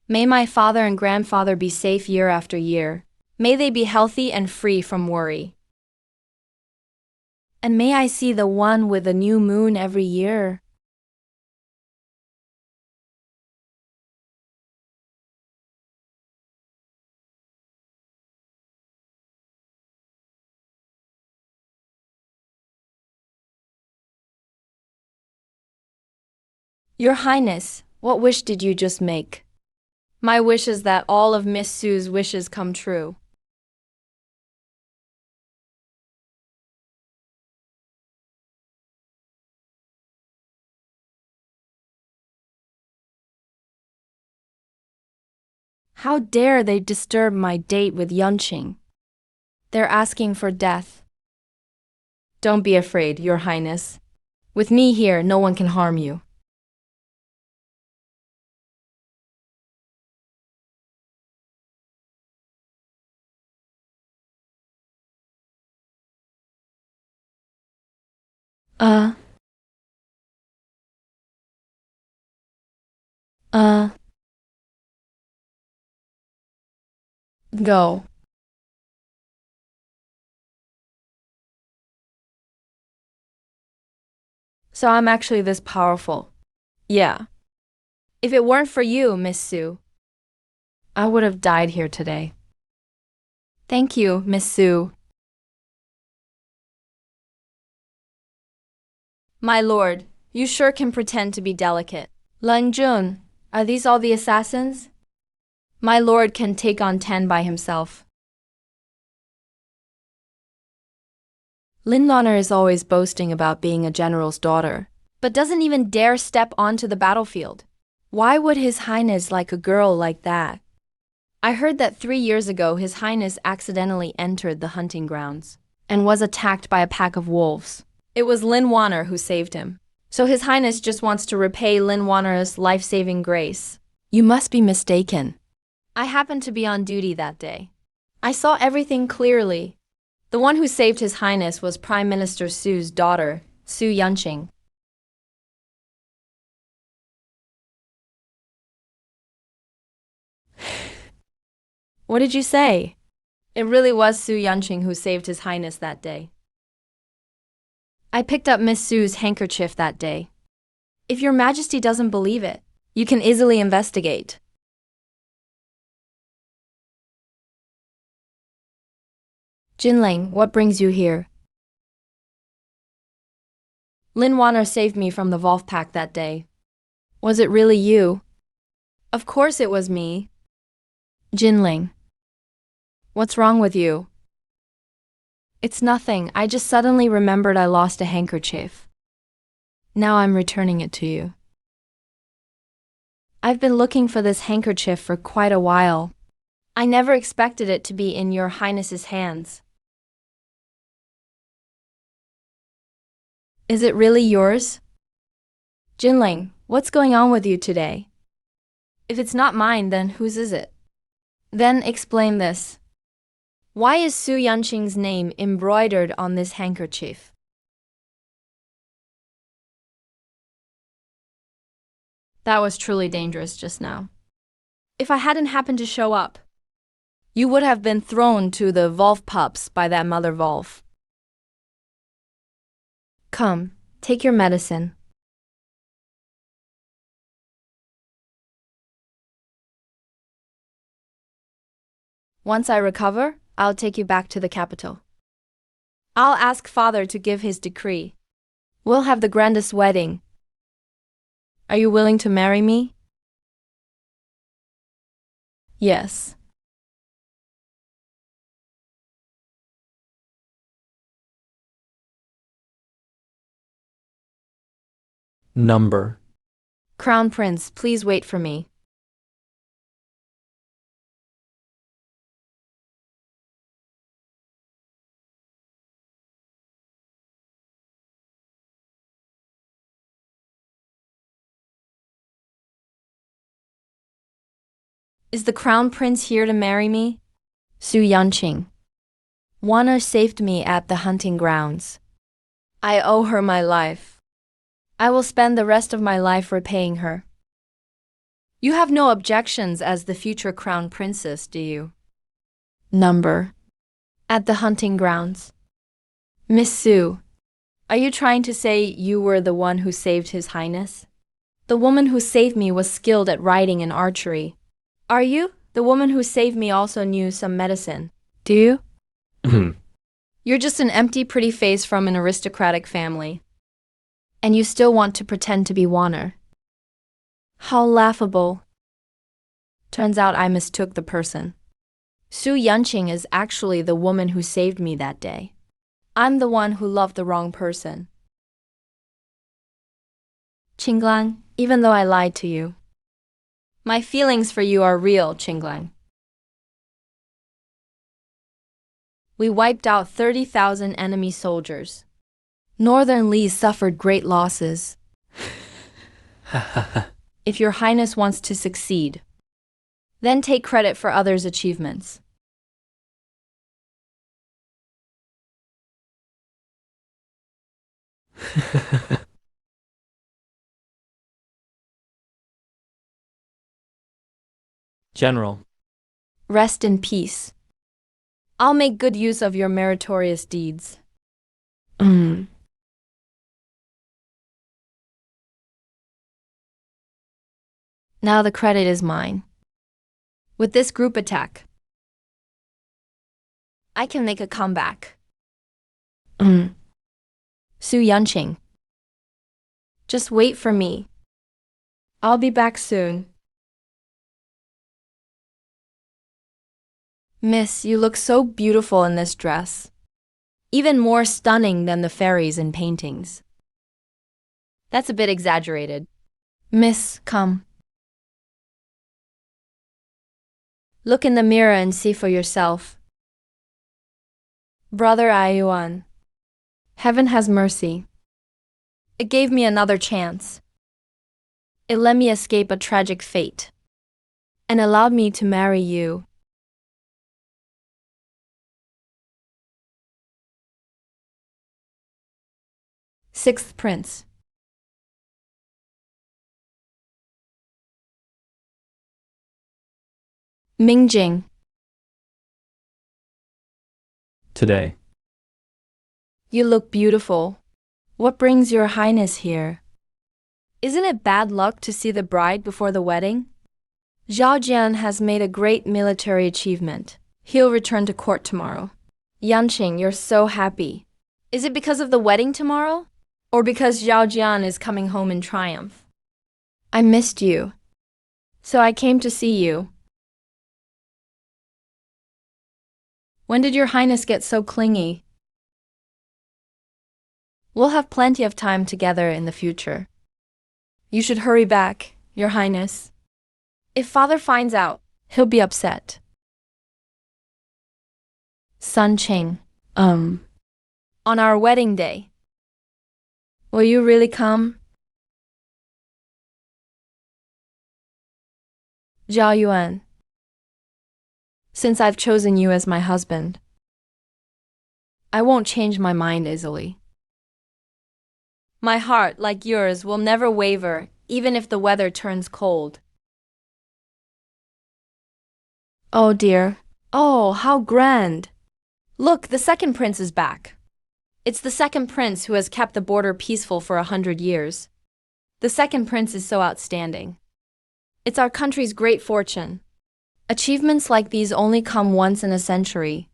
Speaker 1: May my father and grandfather be safe year after year. May they be healthy and free from worry. And may I see the one with a new moon every year. Your Highness, what wish did you just make? My wish is that all of Miss Su's wishes come true. How dare they disturb my date with Yanqing? They're asking for death. Don't be afraid, Your Highness. With me here, no one can harm you. Uh, uh, go. So I'm actually this powerful. Yeah. If it weren't for you, Miss Sue, I would have died here today. Thank you, Miss Sue. My lord, you sure can pretend to be delicate. Lun Jun, are these all the assassins? My lord can take on 10 by himself. Lin Lanner is always boasting about being a general's daughter, but doesn't even dare step onto the battlefield. Why would His Highness like a girl like that? I heard that 3 years ago His Highness accidentally entered the hunting grounds and was attacked by a pack of wolves. It was Lin Wanner who saved him. So His Highness just wants to repay Lin Wanner's life-saving grace. You must be mistaken. I happened to be on duty that day. I saw everything clearly. The one who saved His Highness was Prime Minister Su's daughter, Su Yanqing. What did you say? It really was Su Yanqing who saved His Highness that day. I picked up Miss Su's handkerchief that day. If Your Majesty doesn't believe it, you can easily investigate. Jinling, what brings you here? Lin Wanner saved me from the Wolf Pack that day. Was it really you? Of course it was me. Jinling. What's wrong with you? It's nothing, I just suddenly remembered I lost a handkerchief. Now I'm returning it to you. I've been looking for this handkerchief for quite a while. I never expected it to be in Your Highness's hands. Is it really yours? Jinling, what's going on with you today? If it's not mine, then whose is it? Then explain this. Why is Su Yanqing's name embroidered on this handkerchief? That was truly dangerous just now. If I hadn't happened to show up, you would have been thrown to the wolf pups by that mother wolf. Come, take your medicine. Once I recover, I'll take you back to the capital. I'll ask Father to give his decree. We'll have the grandest wedding. Are you willing to marry me? Yes.
Speaker 3: Number.
Speaker 1: Crown Prince, please wait for me. Is the Crown Prince here to marry me? Su Yanqing. Wanner saved me at the hunting grounds. I owe her my life. I will spend the rest of my life repaying her. You have no objections as the future Crown Princess, do you? Number. At the hunting grounds. Miss Su, are you trying to say you were the one who saved His Highness? The woman who saved me was skilled at riding and archery. Are you? The woman who saved me also knew some medicine. Do you? You're just an empty pretty face from an aristocratic family. And you still want to pretend to be Wanner. How laughable. Turns out I mistook the person. Su Yanqing is actually the woman who saved me that day. I'm the one who loved the wrong person. Qinglan, even though I lied to you, my feelings for you are real, Qinglan. We wiped out 30,000 enemy soldiers. Northern Li suffered great losses. If Your Highness wants to succeed, then take credit for others' achievements.
Speaker 3: General.
Speaker 1: Rest in peace. I'll make good use of your meritorious deeds. Now the credit is mine. With this group attack, I can make a comeback. Su Yanqing. Just wait for me. I'll be back soon. Miss, you look so beautiful in this dress. Even more stunning than the fairies in paintings. That's a bit exaggerated. Miss, come. Look in the mirror and see for yourself. Brother Yuan, heaven has mercy. It gave me another chance. It let me escape a tragic fate and allowed me to marry you. Sixth Prince. Mingjing.
Speaker 3: Today.
Speaker 1: You look beautiful. What brings your highness here? Isn't it bad luck to see the bride before the wedding? Xiao Jin has made a great military achievement. He'll return to court tomorrow. Yanqing, you're so happy. Is it because of the wedding tomorrow? Or because Xiao Jin is coming home in triumph? I missed you, so I came to see you. When did your highness get so clingy? We'll have plenty of time together in the future. You should hurry back, your highness. If father finds out, he'll be upset. Sun Qing. On our wedding day. Will you really come? Zhao Yuan. Since I've chosen you as my husband, I won't change my mind easily. My heart, like yours, will never waver, even if the weather turns cold. Oh dear. Oh, how grand. Look, the second prince is back. It's the second prince who has kept the border peaceful for 100 years. The second prince is so outstanding. It's our country's great fortune. Achievements like these only come once in a century.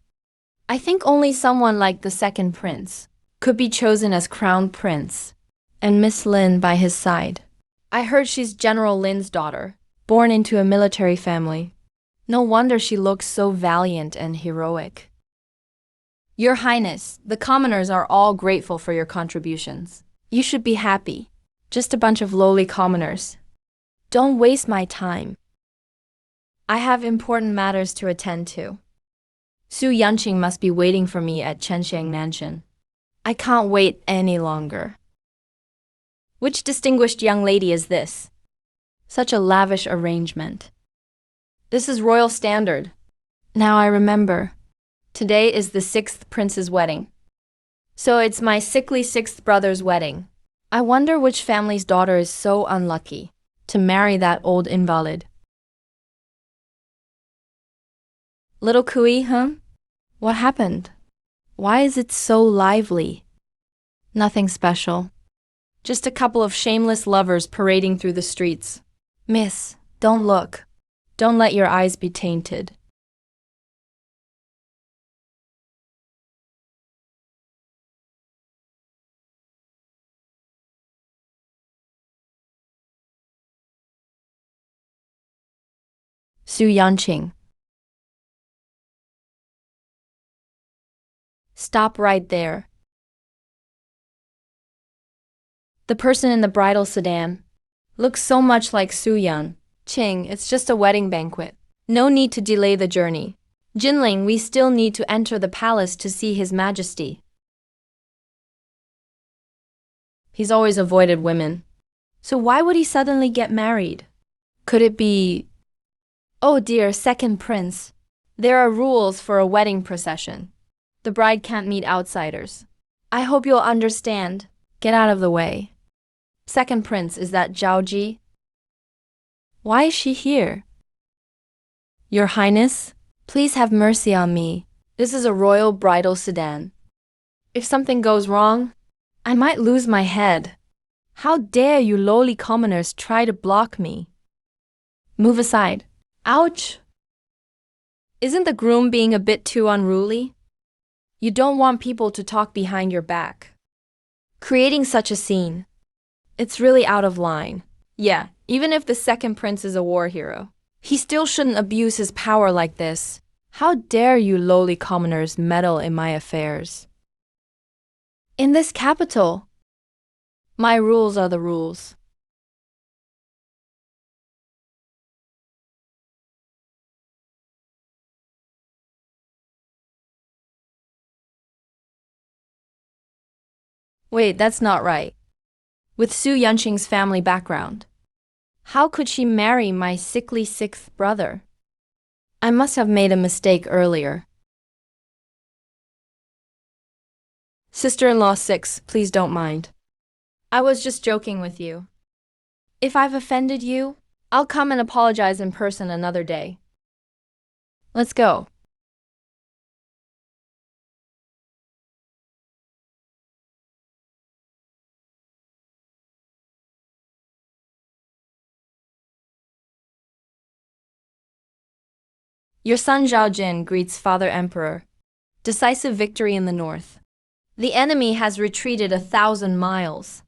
Speaker 1: I think only someone like the second prince could be chosen as crown prince, and Miss Lin by his side. I heard she's General Lin's daughter, born into a military family. No wonder she looks so valiant and heroic. Your Highness, the commoners are all grateful for your contributions. You should be happy. Just a bunch of lowly commoners. Don't waste my time. I have important matters to attend to. Su Yanqing must be waiting for me at Chenxiang Mansion. I can't wait any longer. Which distinguished young lady is this? Such a lavish arrangement. This is royal standard. Now I remember. Today is the sixth prince's wedding. So it's my sickly sixth brother's wedding. I wonder which family's daughter is so unlucky to marry that old invalid. Little Kui, huh? What happened? Why is it so lively? Nothing special. Just a couple of shameless lovers parading through the streets. Miss, don't look. Don't let your eyes be tainted. Su Yanqing. Stop right there. The person in the bridal sedan looks so much like Su Yanqing. It's just a wedding banquet. No need to delay the journey. Jinling, we still need to enter the palace to see His Majesty. He's always avoided women. So why would he suddenly get married? Could it be... Oh dear, second prince. There are rules for a wedding procession. The bride can't meet outsiders. I hope you'll understand. Get out of the way. Second prince, is that Xiao Jin? Why is she here? Your Highness, please have mercy on me. This is a royal bridal sedan. If something goes wrong, I might lose my head. How dare you lowly commoners try to block me? Move aside. Ouch! Isn't the groom being a bit too unruly? You don't want people to talk behind your back. Creating such a scene, it's really out of line. Yeah, even if the second prince is a war hero, he still shouldn't abuse his power like this. How dare you lowly commoners meddle in my affairs? In this capital, my rules are the rules. Wait, that's not right. With Su Yanqing's family background, how could she marry my sickly sixth brother? I must have made a mistake earlier. Sister-in-law 6, please don't mind. I was just joking with you. If I've offended you, I'll come and apologize in person another day. Let's go. Your son Xiao Jin greets Father Emperor. Decisive victory in the north. The enemy has retreated 1,000 miles.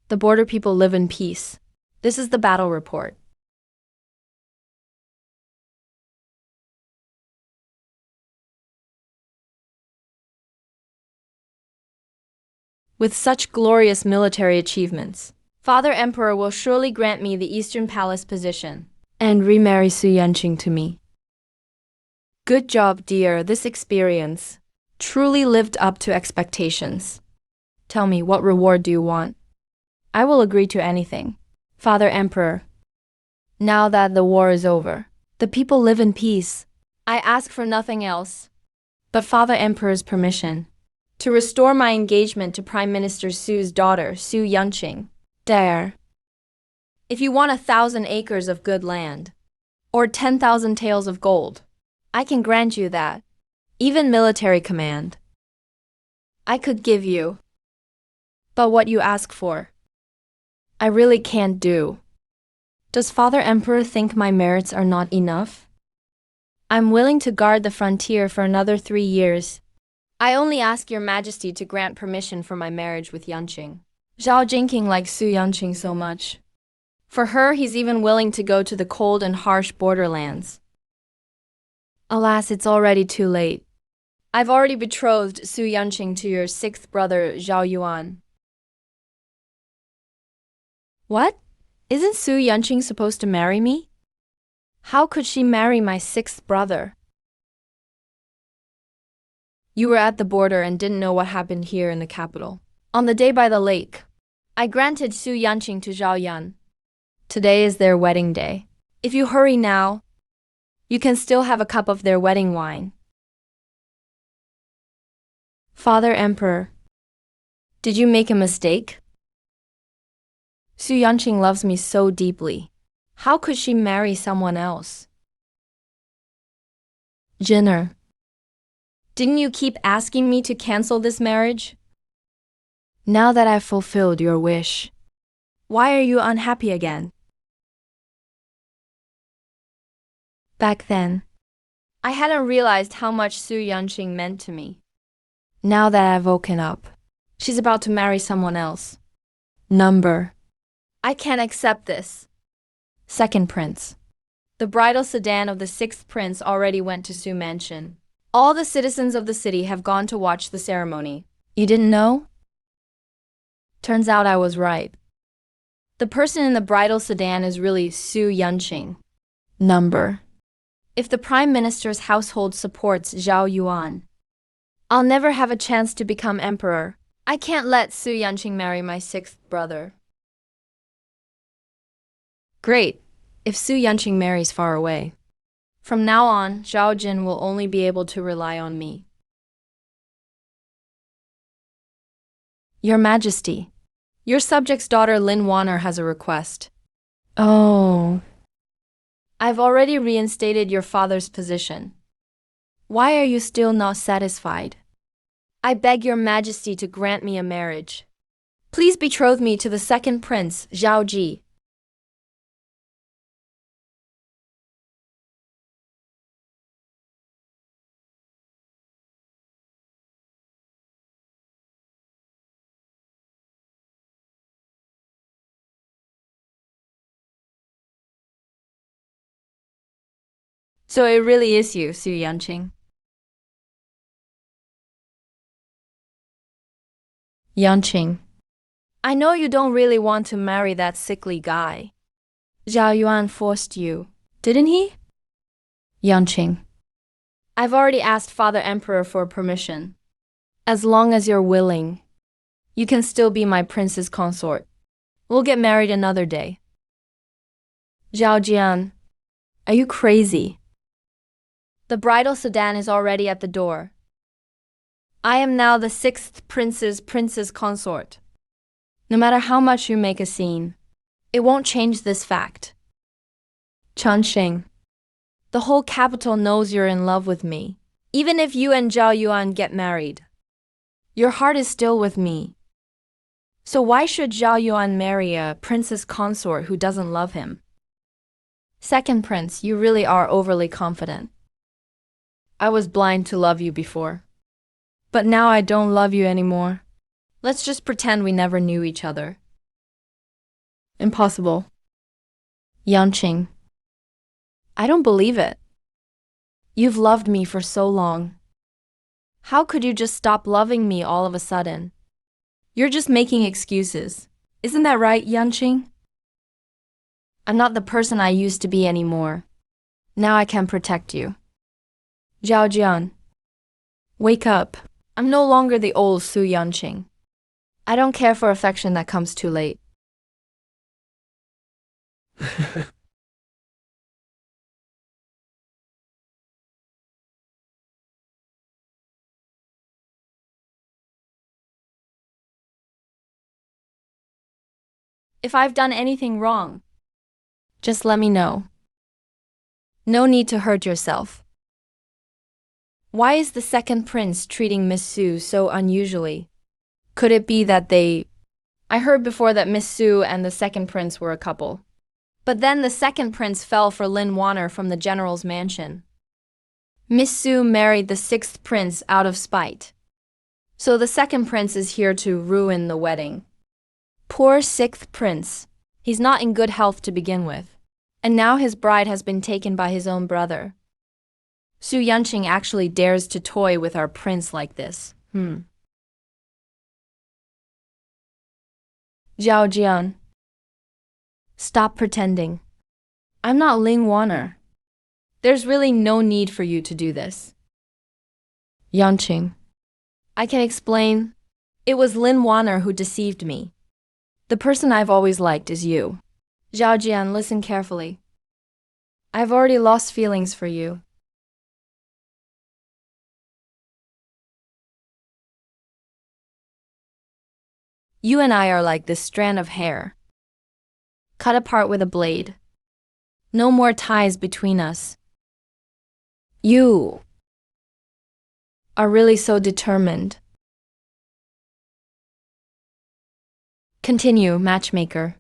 Speaker 1: The border people live in peace. This is the battle report. With such glorious military achievements, Father Emperor will surely grant me the Eastern Palace position and remarry Su Yanqing to me. Good job, dear. This experience truly lived up to expectations. Tell me, what reward do you want? I will agree to anything. Father Emperor, now that the war is over, the people live in peace. I ask for nothing else but Father Emperor's permission to restore my engagement to Prime Minister Su's daughter, Su Yanqing. There. If you want 1,000 acres of good land, or 10,000 taels of gold, I can grant you that. Even military command, I could give you. But what you ask for, I really can't do. Does Father Emperor think my merits are not enough? I'm willing to guard the frontier for another 3 years. I only ask your majesty to grant permission for my marriage with Yanqing. Xiao Jin likes Su Yanqing so much. For her, he's even willing to go to the cold and harsh borderlands. Alas, it's already too late. I've already betrothed Su Yanqing to your sixth brother, Xiao Yuan. What? Isn't Su Yanqing supposed to marry me? How could she marry my sixth brother? You were at the border and didn't know what happened here in the capital. On the day by the lake, I granted Su Yanqing to Xiao Yan. Today is their wedding day. If you hurry now, you can still have a cup of their wedding wine. Father Emperor, did you make a mistake? Su Yanqing loves me so deeply. How could she marry someone else? Jinner, didn't you keep asking me to cancel this marriage? Now that I've fulfilled your wish, why are you unhappy again? Back then, I hadn't realized how much Su Yanqing meant to me. Now that I've woken up, she's about to marry someone else. Number. I can't accept this. Second prince. The bridal sedan of the sixth prince already went to Su Mansion. All the citizens of the city have gone to watch the ceremony. You didn't know? Turns out I was right. The person in the bridal sedan is really Su Yanqing. Number. If the Prime Minister's household supports Xiao Yuan, I'll never have a chance to become emperor. I can't let Su Yanqing marry my sixth brother. Great, if Su Yanqing marries far away. From now on, Xiao Jin will only be able to rely on me. Your Majesty, Your subject's daughter Lin Wanner has a request. Oh. I've already reinstated your father's position. Why are you still not satisfied? I beg your majesty to grant me a marriage. Please betroth me to the second prince, Xiao Jin. So it really is you, Su Yanqing. Yanqing. I know you don't really want to marry that sickly guy. Xiao Yuan forced you, didn't he? Yanqing. I've already asked Father Emperor for permission. As long as you're willing, you can still be my prince's consort. We'll get married another day. Xiao Jian, are you crazy? The bridal sedan is already at the door. I am now the sixth prince's consort. No matter how much you make a scene, it won't change this fact. Changxing, the whole capital knows you're in love with me. Even if you and Zhao Yuan get married, your heart is still with me. So why should Zhao Yuan marry a prince's consort who doesn't love him? Second prince, you really are overly confident. I was blind to love you before. But now I don't love you anymore. Let's just pretend we never knew each other. Impossible. Yanqing. I don't believe it. You've loved me for so long. How could you just stop loving me all of a sudden? You're just making excuses. Isn't that right, Yanqing? I'm not the person I used to be anymore. Now I can protect you. Zhao Jian. Wake up. I'm no longer the old Su Yanqing. I don't care for affection that comes too late. If I've done anything wrong, just let me know. No need to hurt yourself. Why is the second prince treating Miss Su so unusually? Could it be that I heard before that Miss Su and the second prince were a couple. But then the second prince fell for Lin Wanner from the general's mansion. Miss Su married the sixth prince out of spite. So the second prince is here to ruin the wedding. Poor sixth prince. He's not in good health to begin with. And now his bride has been taken by his own brother. Su Yanqing actually dares to toy with our prince like this. Zhao Jian. Stop pretending. I'm not Ling Wanner. There's really no need for you to do this. Yanqing. I can explain. It was Lin Wanner who deceived me. The person I've always liked is you. Xiao Jian, listen carefully. I've already lost feelings for you. You and I are like this strand of hair, cut apart with a blade. No more ties between us. You are really so determined. Continue, matchmaker.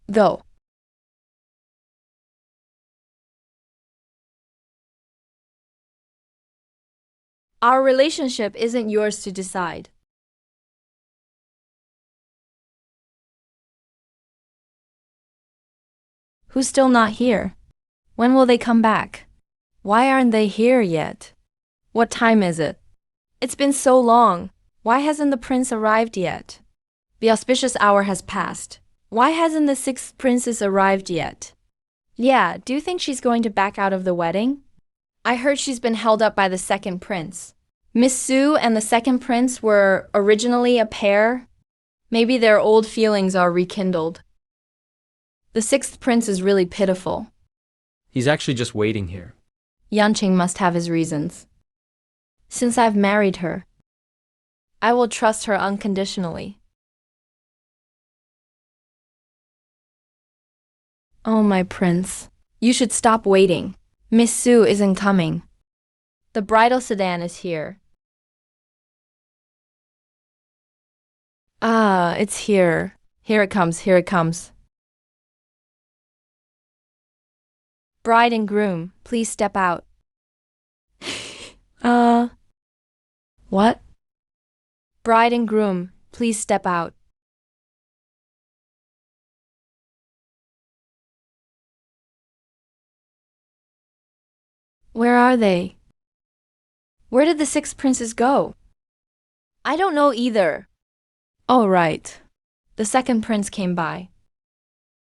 Speaker 1: Though. Our relationship isn't yours to decide. Who's still not here? When will they come back? Why aren't they here yet? What time is it? It's been so long. Why hasn't the prince arrived yet? The auspicious hour has passed. Why hasn't the sixth princess arrived yet? Yeah, do you think she's going to back out of the wedding? I heard she's been held up by the second prince. Miss Su and the second prince were originally a pair. Maybe their old feelings are rekindled. The sixth prince is really pitiful.
Speaker 3: He's actually just waiting here.
Speaker 1: Yanqing must have his reasons. Since I've married her, I will trust her unconditionally. Oh, my prince. You should stop waiting. Miss Su isn't coming. The bridal sedan is here. Ah, it's here. Here it comes, here it comes. Bride and groom, please step out. What? Bride and groom, please step out. Where are they? Where did the six princes go? I don't know either. Oh, right. The second prince came by.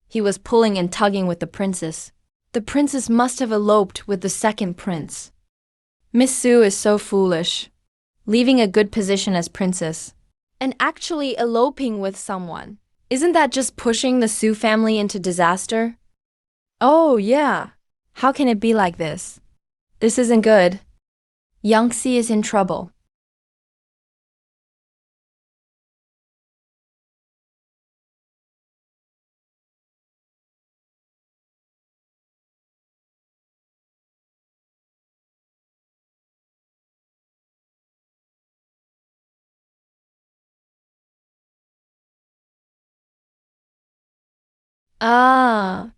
Speaker 1: He was pulling and tugging with the princess. The princess must have eloped with the second prince. Miss Su is so foolish, leaving a good position as princess, and actually eloping with someone. Isn't that just pushing the Su family into disaster? Oh, yeah. How can it be like this? This isn't good. Yanqing is in trouble. Ah,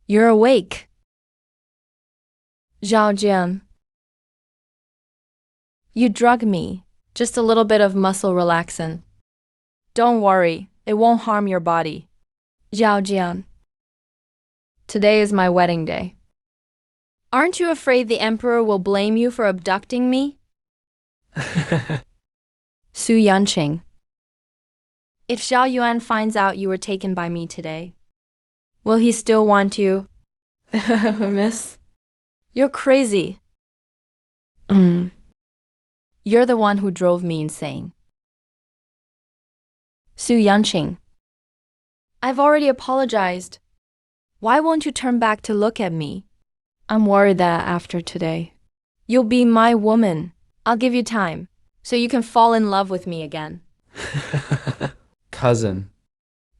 Speaker 1: you're awake. Xiao Jin, you drug me. Just a little bit of muscle relaxant. Don't worry, it won't harm your body. Xiao Jin, today is my wedding day. Aren't you afraid the emperor will blame you for abducting me? Su Yanqing. If Xiao Yuan finds out you were taken by me today, will he still want you? Miss? You're crazy. You're the one who drove me insane. Su Yanqing. I've already apologized. Why won't you turn back to look at me? I'm worried that after today, you'll be my woman. I'll give you time, so you can fall in love with me again.
Speaker 3: Cousin.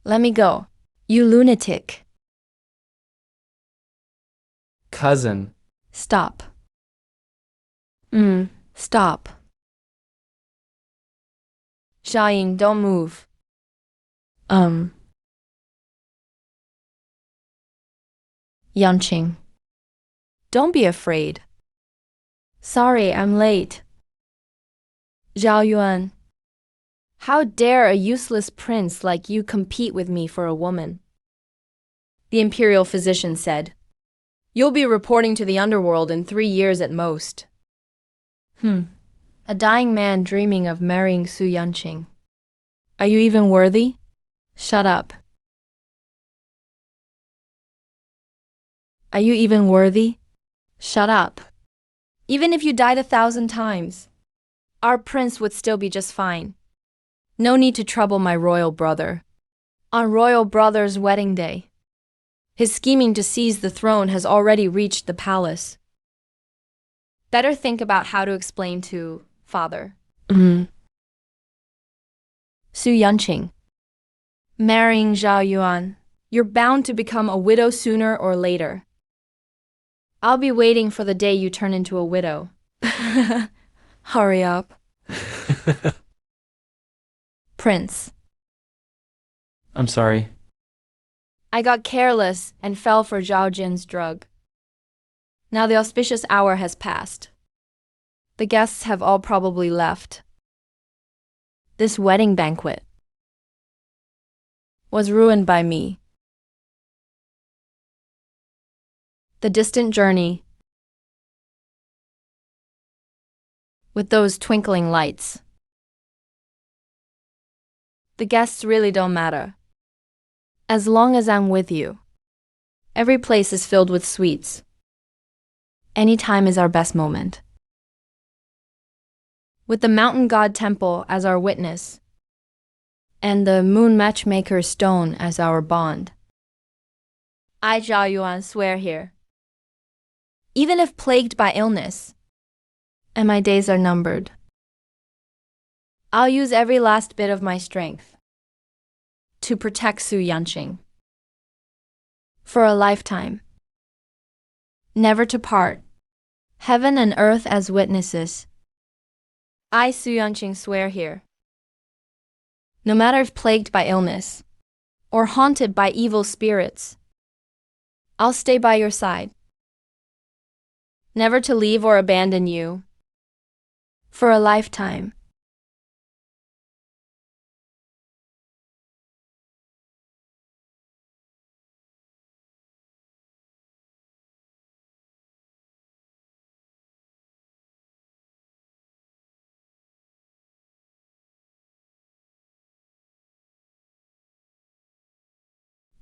Speaker 1: Let me go, you lunatic.
Speaker 3: Cousin.
Speaker 1: Stop. Stop. Xiaoying, don't move. Yanqing. Don't be afraid. Sorry, I'm late. Xiao Yuan. How dare a useless prince like you compete with me for a woman? The imperial physician said. You'll be reporting to the underworld in 3 years at most. A dying man dreaming of marrying Su Yanqing. Are you even worthy? Shut up. Are you even worthy? Shut up. Even if you died 1,000 times, our prince would still be just fine. No need to trouble my royal brother. On royal brother's wedding day, his scheming to seize the throne has already reached the palace. Better think about how to explain to father. Su Yanqing. Marrying Xiao Yuan, you're bound to become a widow sooner or later. I'll be waiting for the day you turn into a widow. Hurry up. Prince.
Speaker 3: I'm sorry.
Speaker 1: I got careless and fell for Xiao Jin's drug. Now the auspicious hour has passed. The guests have all probably left. This wedding banquet was ruined by me. The distant journey with those twinkling lights. The guests really don't matter. As long as I'm with you, every place is filled with sweets. Any time is our best moment. With the mountain god temple as our witness, and the moon matchmaker's stone as our bond, I, Xiao Yuan, swear here. Even if plagued by illness, and my days are numbered, I'll use every last bit of my strength to protect Su Yanqing. For a lifetime. Never to part. Heaven and earth as witnesses. I, Su Yanqing, swear here. No matter if plagued by illness, or haunted by evil spirits, I'll stay by your side. Never to leave or abandon you. For a lifetime.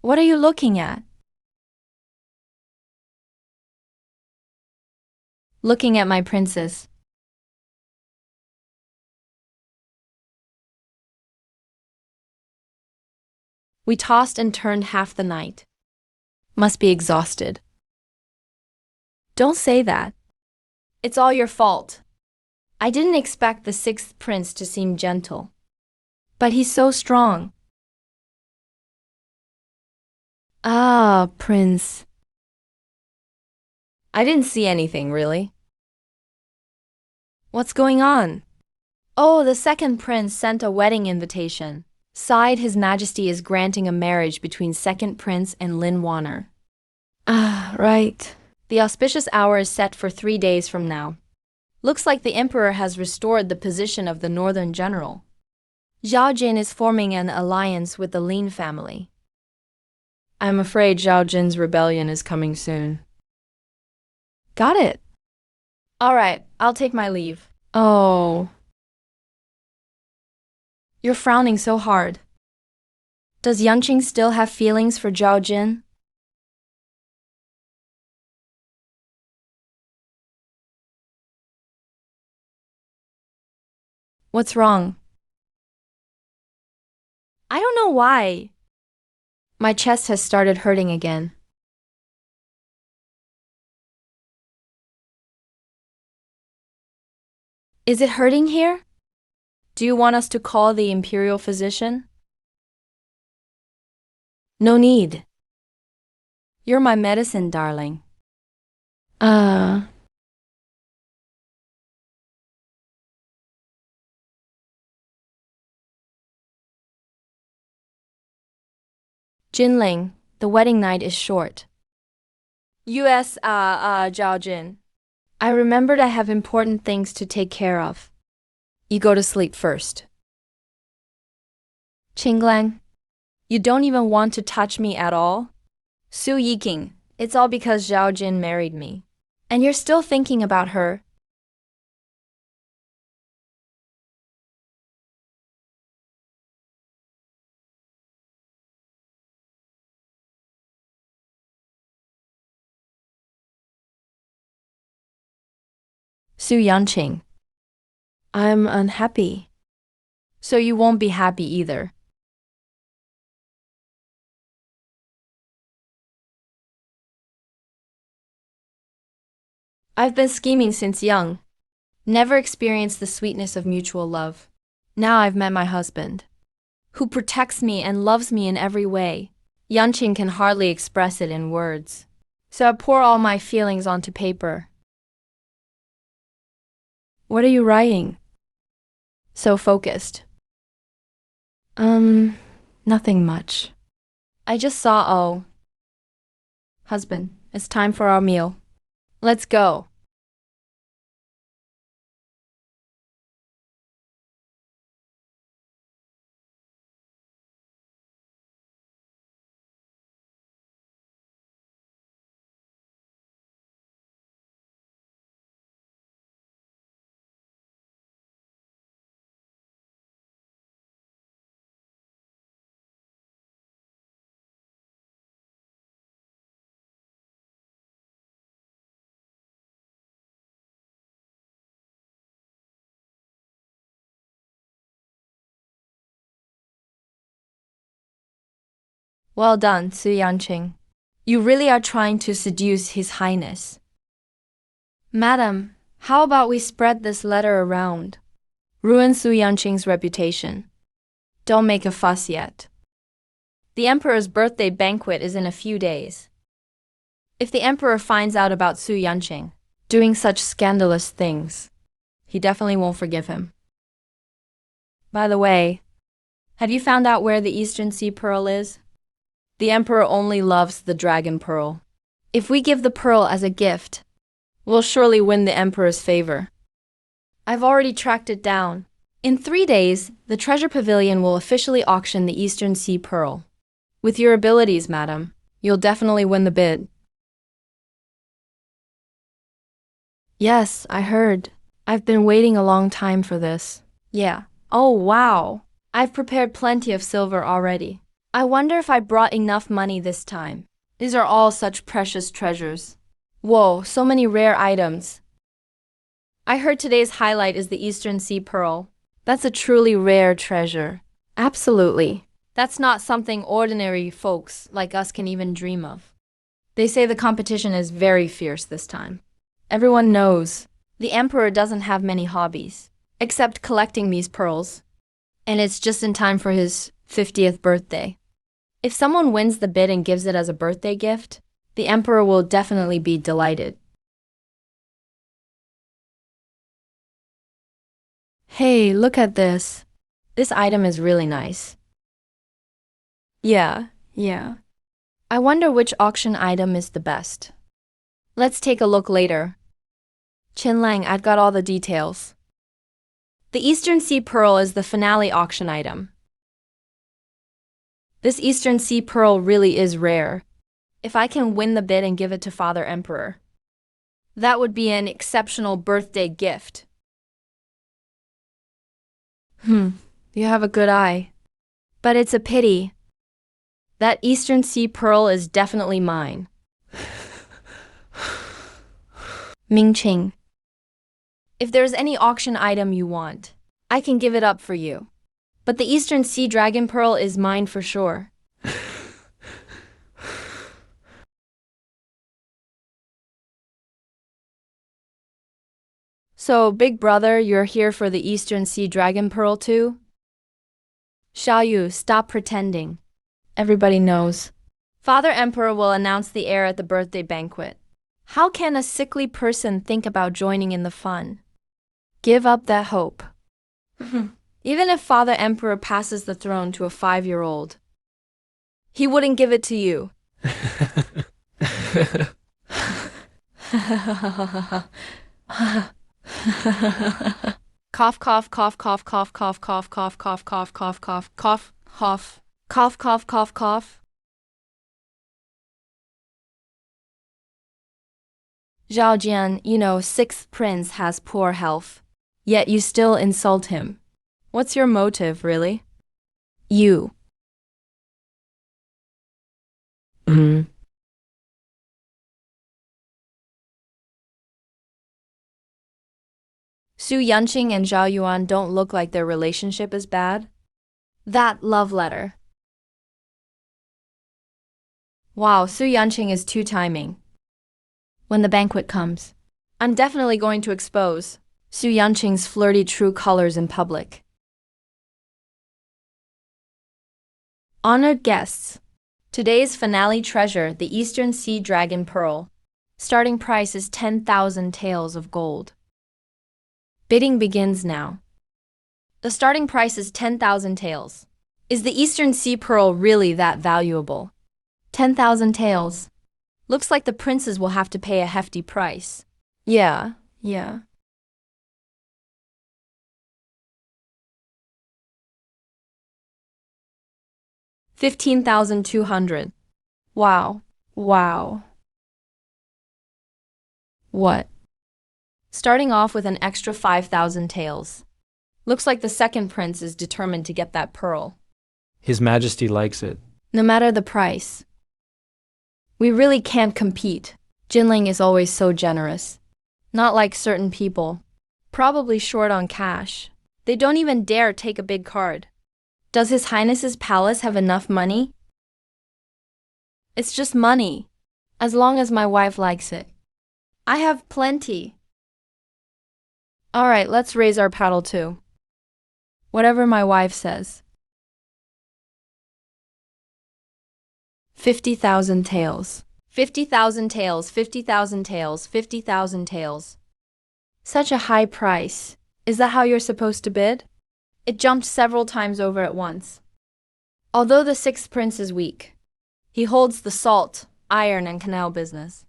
Speaker 1: What are you looking at? Looking at my princess. We tossed and turned half the night. Must be exhausted. Don't say that. It's all your fault. I didn't expect the sixth prince to seem gentle. But he's so strong. Ah, prince. I didn't see anything, really. What's going on? Oh, the second prince sent a wedding invitation. Sighed, His Majesty is granting a marriage between second prince and Lin Warner. Ah, right. The auspicious hour is set for 3 days from now. Looks like the emperor has restored the position of the northern general. Xiao Jin is forming an alliance with the Lin family. I'm afraid Xiao Jin's rebellion is coming soon. Got it. All right, I'll take my leave. Oh. You're frowning so hard. Does Yanqing still have feelings for Xiao Jin? What's wrong? I don't know why. My chest has started hurting again. Is it hurting here? Do you want us to call the imperial physician? No need. You're my medicine, darling. Jinling, the wedding night is short. Zhao Jin. I remembered I have important things to take care of. You go to sleep first. Qinglang, you don't even want to touch me at all? Su Yiking, it's all because Xiao Jin married me. And you're still thinking about her. Su Yanqing. I'm unhappy. So you won't be happy either. I've been scheming since young. Never experienced the sweetness of mutual love. Now I've met my husband, who protects me and loves me in every way. Yanqing can hardly express it in words. So I pour all my feelings onto paper. What are you writing? So focused. Nothing much. I just saw, oh. Husband, it's time for our meal. Let's go. Well done, Su Yanqing. You really are trying to seduce His Highness. Madam, how about we spread this letter around? Ruin Su Yanqing's reputation. Don't make a fuss yet. The Emperor's birthday banquet is in a few days. If the Emperor finds out about Su Yanqing doing such scandalous things, he definitely won't forgive him. By the way, have you found out where the Eastern Sea Pearl is? The Emperor only loves the Dragon Pearl. If we give the pearl as a gift, we'll surely win the Emperor's favor. I've already tracked it down. In 3 days, the Treasure Pavilion will officially auction the Eastern Sea Pearl. With your abilities, madam, you'll definitely win the bid. Yes, I heard. I've been waiting a long time for this. Yeah. Oh, wow. I've prepared plenty of silver already. I wonder if I brought enough money this time. These are all such precious treasures. Whoa, so many rare items. I heard today's highlight is the Eastern Sea Pearl. That's a truly rare treasure. Absolutely. That's not something ordinary folks like us can even dream of. They say the competition is very fierce this time. Everyone knows the Emperor doesn't have many hobbies, except collecting these pearls. And it's just in time for his 50th birthday. If someone wins the bid and gives it as a birthday gift, the Emperor will definitely be delighted. Hey, look at this. This item is really nice. Yeah. I wonder which auction item is the best. Let's take a look later. Qinlang, I've got all the details. The Eastern Sea Pearl is the finale auction item. This Eastern Sea Pearl really is rare. If I can win the bid and give it to Father Emperor, that would be an exceptional birthday gift. You have a good eye. But it's a pity. That Eastern Sea Pearl is definitely mine. Mingqing. If there's any auction item you want, I can give it up for you. But the Eastern Sea Dragon Pearl is mine for sure. So, big brother, you're here for the Eastern Sea Dragon Pearl too? Xiao, stop pretending. Everybody knows. Father Emperor will announce the heir at the birthday banquet. How can a sickly person think about joining in the fun? Give up that hope. Even if Father Emperor passes the throne to a 5-year-old, he wouldn't give it to you. Cough, cough, cough, cough, cough, cough, cough, cough, cough, cough, cough, cough, cough, cough, cough, cough, cough, cough. Xiao Jin, you know, 6th Prince has poor health, yet you still insult him. What's your motive, really? You. Su Yanqing and Zhao Yuan don't look like their relationship is bad. That love letter. Wow, Su Yanqing is too timing. When the banquet comes, I'm definitely going to expose Su Yanqing's flirty true colors in public. Honored guests, today's finale treasure, the Eastern Sea Dragon Pearl. Starting price is 10,000 taels of gold. Bidding begins now. The starting price is 10,000 taels. Is the Eastern Sea Pearl really that valuable? 10,000 taels. Looks like the princes will have to pay a hefty price. Yeah. 15,200. Wow. What? Starting off with an extra 5,000 taels. Looks like the second prince is determined to get that pearl.
Speaker 3: His Majesty likes it.
Speaker 1: No matter the price. We really can't compete. Jinling is always so generous. Not like certain people. Probably short on cash. They don't even dare take a big card. Does His Highness's palace have enough money? It's just money. As long as my wife likes it. I have plenty. Alright, let's raise our paddle too. Whatever my wife says. 50,000 taels. 50,000 taels, 50,000 taels, 50,000 taels. Such a high price. Is that how you're supposed to bid? It jumped several times over at once. Although the sixth prince is weak, he holds the salt, iron, and canal business.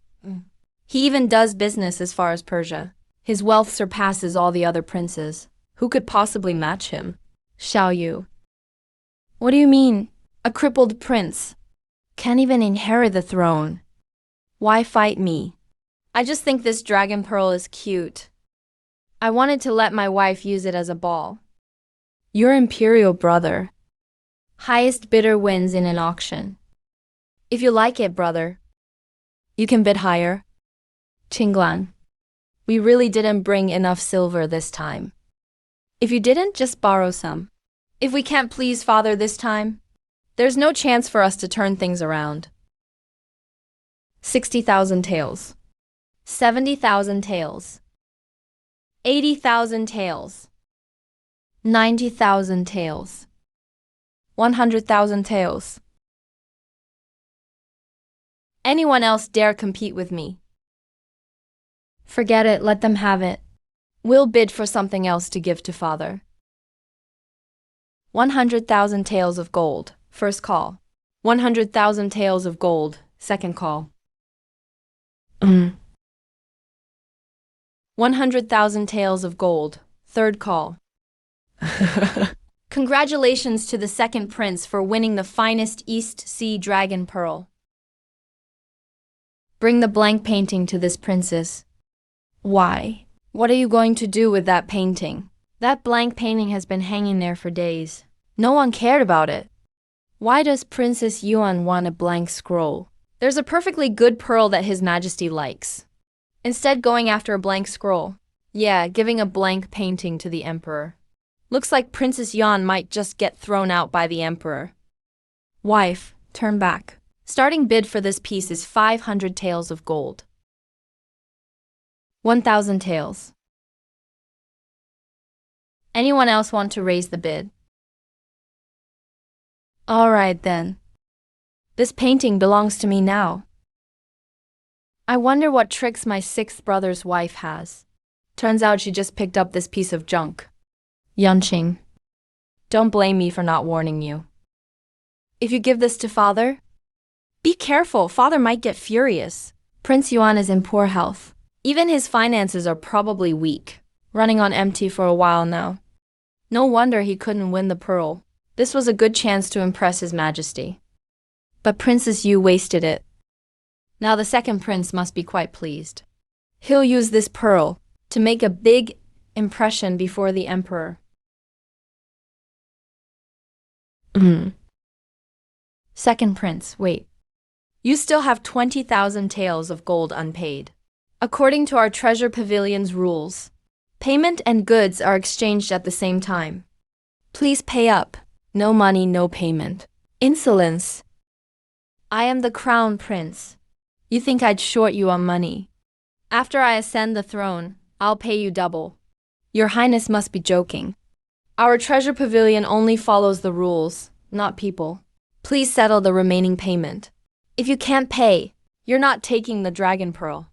Speaker 1: He even does business as far as Persia. His wealth surpasses all the other princes. Who could possibly match him? Xiao Yu. What do you mean? A crippled prince. Can't even inherit the throne. Why fight me? I just think this dragon pearl is cute. I wanted to let my wife use it as a ball. Your imperial brother. Highest bidder wins in an auction. If you like it, brother, you can bid higher. Qinglan. We really didn't bring enough silver this time. If you didn't, just borrow some. If we can't please father this time, there's no chance for us to turn things around. 60,000 taels. 70,000 taels. 80,000 taels. 90,000 taels. 100,000 taels. Anyone else dare compete with me? Forget it, let them have it. We'll bid for something else to give to father. 100,000 taels of gold, first call. 100,000 taels of gold, second call. 100,000 taels of gold, third call. Congratulations to the second prince for winning the finest East Sea Dragon Pearl. Bring the blank painting to this princess. Why? What are you going to do with that painting? That blank painting has been hanging there for days. No one cared about it. Why does Princess Yuan want a blank scroll? There's a perfectly good pearl that His Majesty likes. Instead going after a blank scroll. Yeah, giving a blank painting to the emperor. Looks like Princess Yuan might just get thrown out by the emperor. Wife, turn back. Starting bid for this piece is 500 taels of gold. 1,000 taels. Anyone else want to raise the bid? All right then. This painting belongs to me now. I wonder what tricks my sixth brother's wife has. Turns out she just picked up this piece of junk. Yanqing. Don't blame me for not warning you. If you give this to father, be careful, father might get furious. Prince Yuan is in poor health. Even his finances are probably weak, running on empty for a while now. No wonder he couldn't win the pearl. This was a good chance to impress His Majesty. But Princess Yu wasted it. Now the second prince must be quite pleased. He'll use this pearl to make a big impression before the emperor. Second prince, wait. You still have 20,000 taels of gold unpaid. According to our treasure pavilion's rules, payment and goods are exchanged at the same time. Please pay up. No money, no payment. Insolence. I am the crown prince. You think I'd short you on money? After I ascend the throne, I'll pay you double. Your Highness must be joking. Our treasure pavilion only follows the rules, not people. Please settle the remaining payment. If you can't pay, you're not taking the dragon pearl.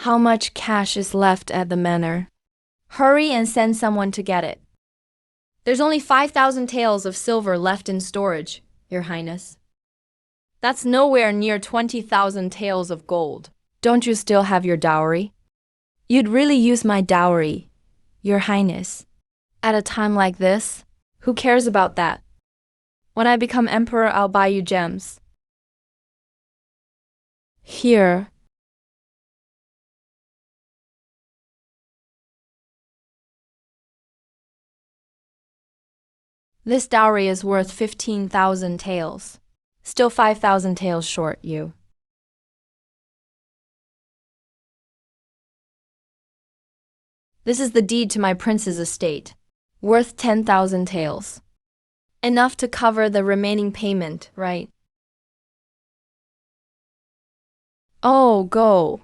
Speaker 1: How much cash is left at the manor? Hurry and send someone to get it. There's only 5,000 taels of silver left in storage, Your Highness. That's nowhere near 20,000 taels of gold. Don't you still have your dowry? You'd really use my dowry, Your Highness. At a time like this, who cares about that? When I become emperor, I'll buy you gems. Here. This dowry is worth 15,000 taels. Still 5,000 taels short, you. This is the deed to my prince's estate, worth 10,000 taels. Enough to cover the remaining payment, right? Oh, go.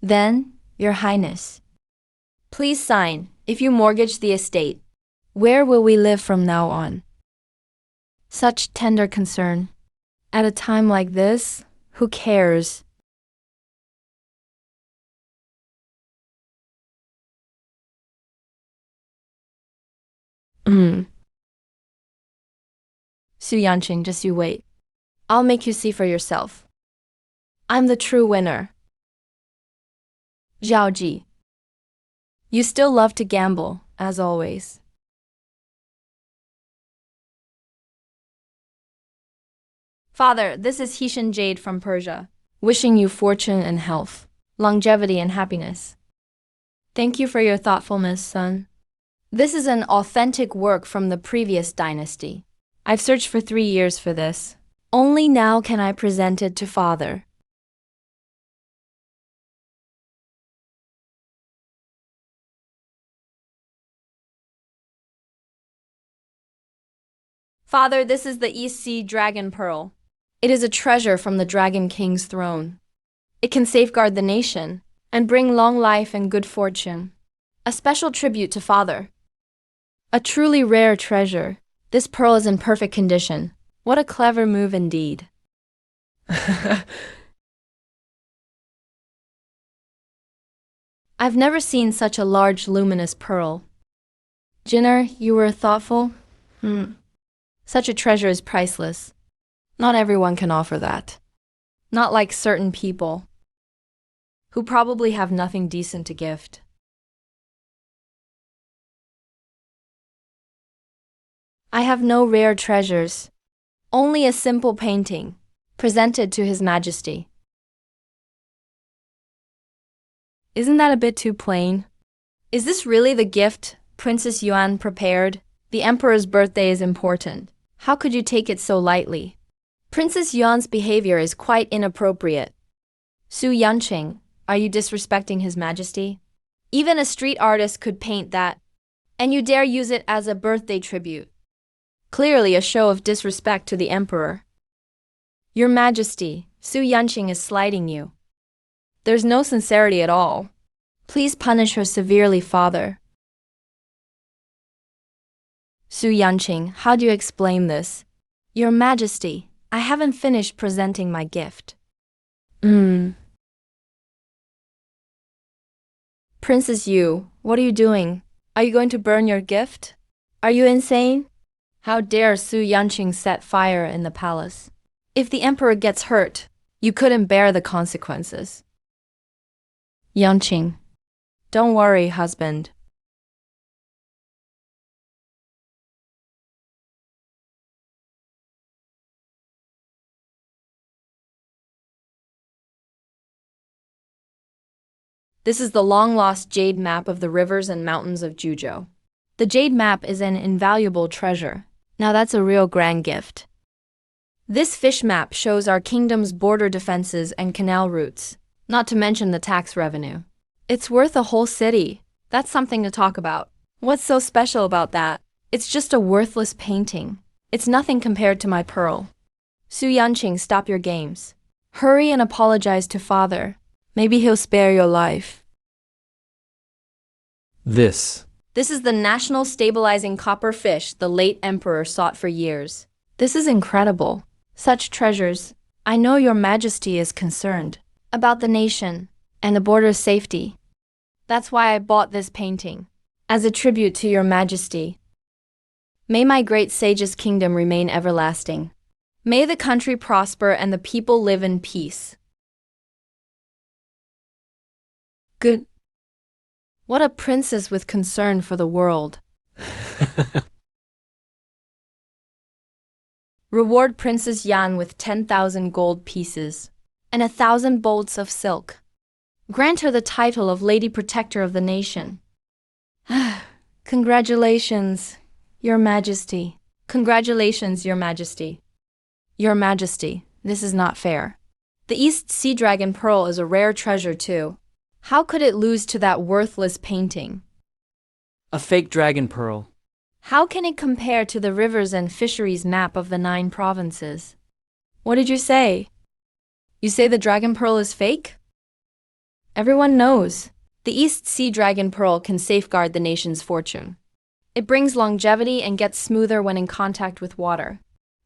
Speaker 1: Then, Your Highness, please sign if you mortgage the estate. Where will we live from now on? Such tender concern. At a time like this, who cares? Su Yanqing, just you wait. I'll make you see for yourself. I'm the true winner. Xiao Jin. You still love to gamble, as always. Father, this is Heshan Jade from Persia, wishing you fortune and health, longevity and happiness. Thank you for your thoughtfulness, son. This is an authentic work from the previous dynasty. I've searched for 3 years for this. Only now can I present it to Father. Father, this is the East Sea Dragon Pearl. It is a treasure from the Dragon King's throne. It can safeguard the nation and bring long life and good fortune. A special tribute to Father. A truly rare treasure. This pearl is in perfect condition. What a clever move indeed. I've never seen such a large luminous pearl. Jinner, you were thoughtful? Such a treasure is priceless. Not everyone can offer that. Not like certain people, who probably have nothing decent to gift. I have no rare treasures, only a simple painting, presented to His Majesty. Isn't that a bit too plain? Is this really the gift Princess Yuan prepared? The Emperor's birthday is important. How could you take it so lightly? Princess Yuan's behavior is quite inappropriate. Su Yanqing, are you disrespecting His Majesty? Even a street artist could paint that, and you dare use it as a birthday tribute. Clearly a show of disrespect to the Emperor. Your Majesty, Su Yanqing is slighting you. There's no sincerity at all. Please punish her severely, Father. Su Yanqing, how do you explain this? Your Majesty, I haven't finished presenting my gift. Princess Yu, what are you doing? Are you going to burn your gift? Are you insane? How dare Su Yanqing set fire in the palace? If the Emperor gets hurt, you couldn't bear the consequences. Yanqing, don't worry, husband. This is the long-lost jade map of the rivers and mountains of Juzhou. The jade map is an invaluable treasure. Now that's a real grand gift. This fish map shows our kingdom's border defenses and canal routes, not to mention the tax revenue. It's worth a whole city. That's something to talk about. What's so special about that? It's just a worthless painting. It's nothing compared to my pearl. Su Yanqing, stop your games. Hurry and apologize to Father. Maybe he'll spare your life.
Speaker 3: This
Speaker 1: is the national stabilizing copper fish the late Emperor sought for years. This is incredible. Such treasures. I know Your Majesty is concerned about the nation and the border's safety. That's why I bought this painting, as a tribute to Your Majesty. May my great sage's kingdom remain everlasting. May the country prosper and the people live in peace. Good. What a princess with concern for the world. Reward Princess Yan with 10,000 gold pieces and 1,000 bolts of silk. Grant her the title of Lady Protector of the Nation. Congratulations, Your Majesty. Congratulations, Your Majesty. Your Majesty, this is not fair. The East Sea Dragon Pearl is a rare treasure too. How could it lose to that worthless painting?
Speaker 3: a fake dragon pearl.
Speaker 1: How can it compare to the rivers and fisheries map of the 9 provinces? What did you say? You say the dragon pearl is fake? Everyone knows. The East Sea dragon pearl can safeguard the nation's fortune. It brings longevity and gets smoother when in contact with water.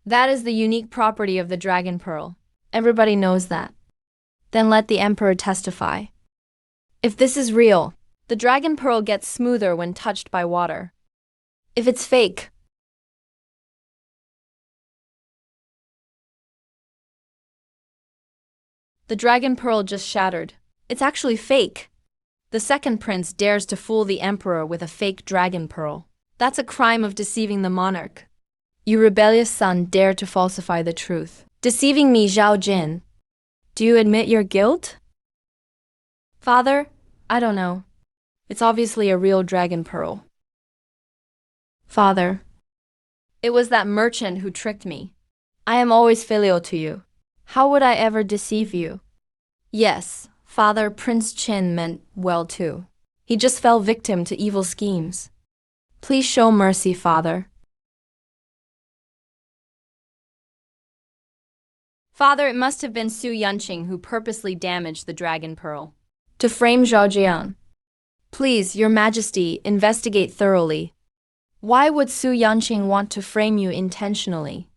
Speaker 1: That is the unique property of the dragon pearl. Everybody knows that. Then let the emperor testify. If this is real, the dragon pearl gets smoother when touched by water. If it's fake, the dragon pearl just shattered. It's actually fake. The second prince dares to fool the emperor with a fake dragon pearl. That's a crime of deceiving the monarch. You rebellious son dare to falsify the truth. Deceiving me, Xiao Jin. Do you admit your guilt? Father, I don't know. It's obviously a real dragon pearl. Father, it was that merchant who tricked me. I am always filial to you. How would I ever deceive you? Yes, Father, Prince Qin meant well too. He just fell victim to evil schemes. Please show mercy, Father. Father, it must have been Su Yanqing who purposely damaged the dragon pearl. To frame Xiao Jin. Please, Your Majesty, investigate thoroughly. Why would Su Yanqing want to frame you intentionally?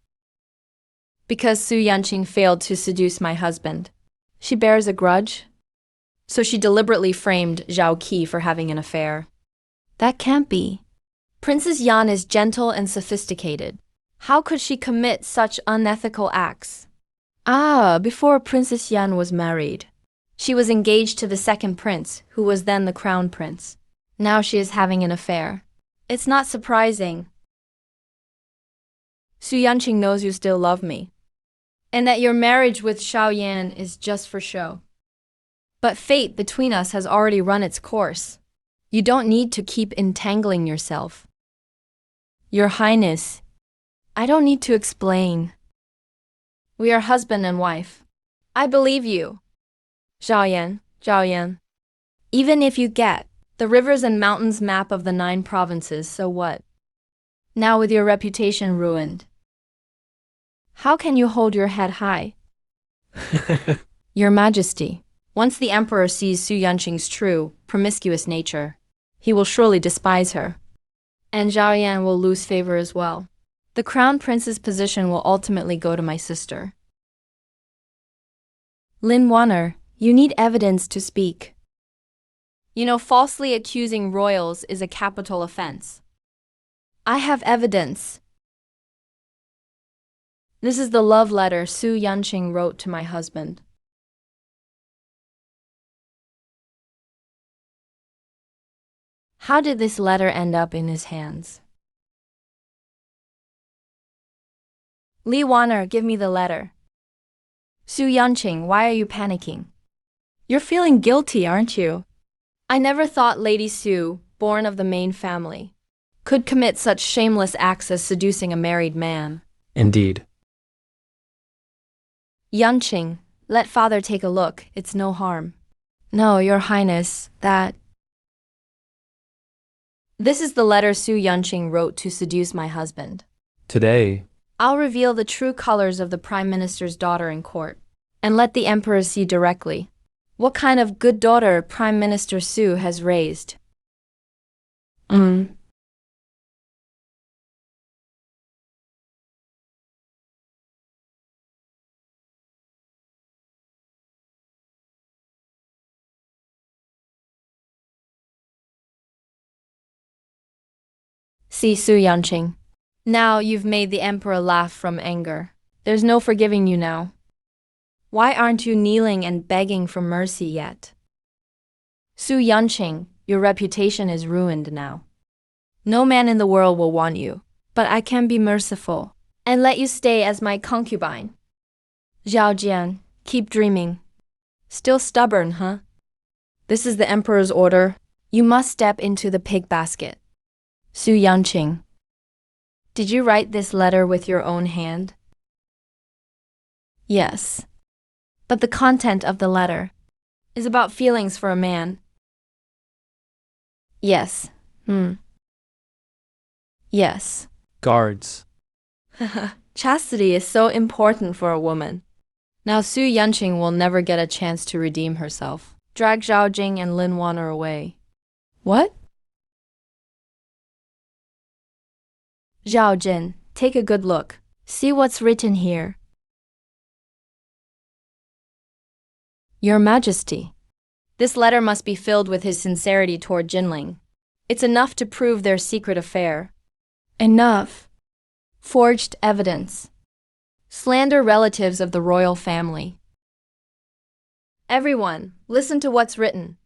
Speaker 1: Because Su Yanqing failed to seduce my husband. She bears a grudge? So she deliberately framed Zhao Qi for having an affair. That can't be. Princess Yan is gentle and sophisticated. How could she commit such unethical acts? Before Princess Yan was married. She was engaged to the second prince, who was then the crown prince. Now she is having an affair. It's not surprising. Su Yanqing knows you still love me, and that your marriage with Xiao Yan is just for show. But fate between us has already run its course. You don't need to keep entangling yourself. Your Highness, I don't need to explain. We are husband and wife. I believe you. Xiao Yan. Even if you get the rivers and mountains map of the 9 provinces, so what? Now with your reputation ruined, how can you hold your head high? Your Majesty, once the emperor sees Su Yanqing's true, promiscuous nature, he will surely despise her. And Xiao Yan will lose favor as well. The crown prince's position will ultimately go to my sister. Lin Wanner, you need evidence to speak. You know, falsely accusing royals is a capital offense. I have evidence. This is the love letter Su Yanqing wrote to my husband. How did this letter end up in his hands? Li Wanner, give me the letter. Su Yanqing, why are you panicking? You're feeling guilty, aren't you? I never thought Lady Su, born of the main family, could commit such shameless acts as seducing a married man.
Speaker 3: Indeed.
Speaker 1: Yanqing, let father take a look, it's no harm. No, Your Highness, This is the letter Su Yanqing wrote to seduce my husband.
Speaker 3: Today,
Speaker 1: I'll reveal the true colors of the Prime Minister's daughter in court, and let the Emperor see directly what kind of good daughter Prime Minister Su has raised. See, Su Yanqing. Now you've made the Emperor laugh from anger. There's no forgiving you now. Why aren't you kneeling and begging for mercy yet? Su Yanqing, your reputation is ruined now. No man in the world will want you, but I can be merciful and let you stay as my concubine. Xiao Jin, keep dreaming. Still stubborn, huh? This is the Emperor's order. You must step into the pig basket. Su Yanqing, did you write this letter with your own hand? Yes. But the content of the letter is about feelings for a man. Yes. Yes.
Speaker 3: guards.
Speaker 1: Chastity is so important for a woman. Now Su Yanqing will never get a chance to redeem herself. Drag Xiao Jin and Lin Waner away. What? Xiao Jin, take a good look. See what's written here. Your Majesty. This letter must be filled with his sincerity toward Jinling. It's enough to prove their secret affair. Enough. Forged evidence. Slander relatives of the royal family. Everyone, listen to what's written.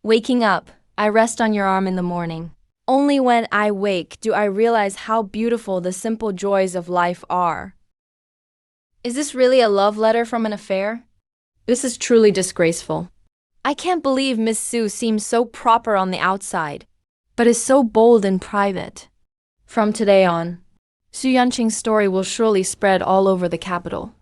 Speaker 1: Waking up, I rest on your arm in the morning. Only when I wake do I realize how beautiful the simple joys of life are. Is this really a love letter from an affair? This is truly disgraceful. I can't believe Miss Su seems so proper on the outside, but is so bold in private. From today on, Su Yanqing's story will surely spread all over the capital.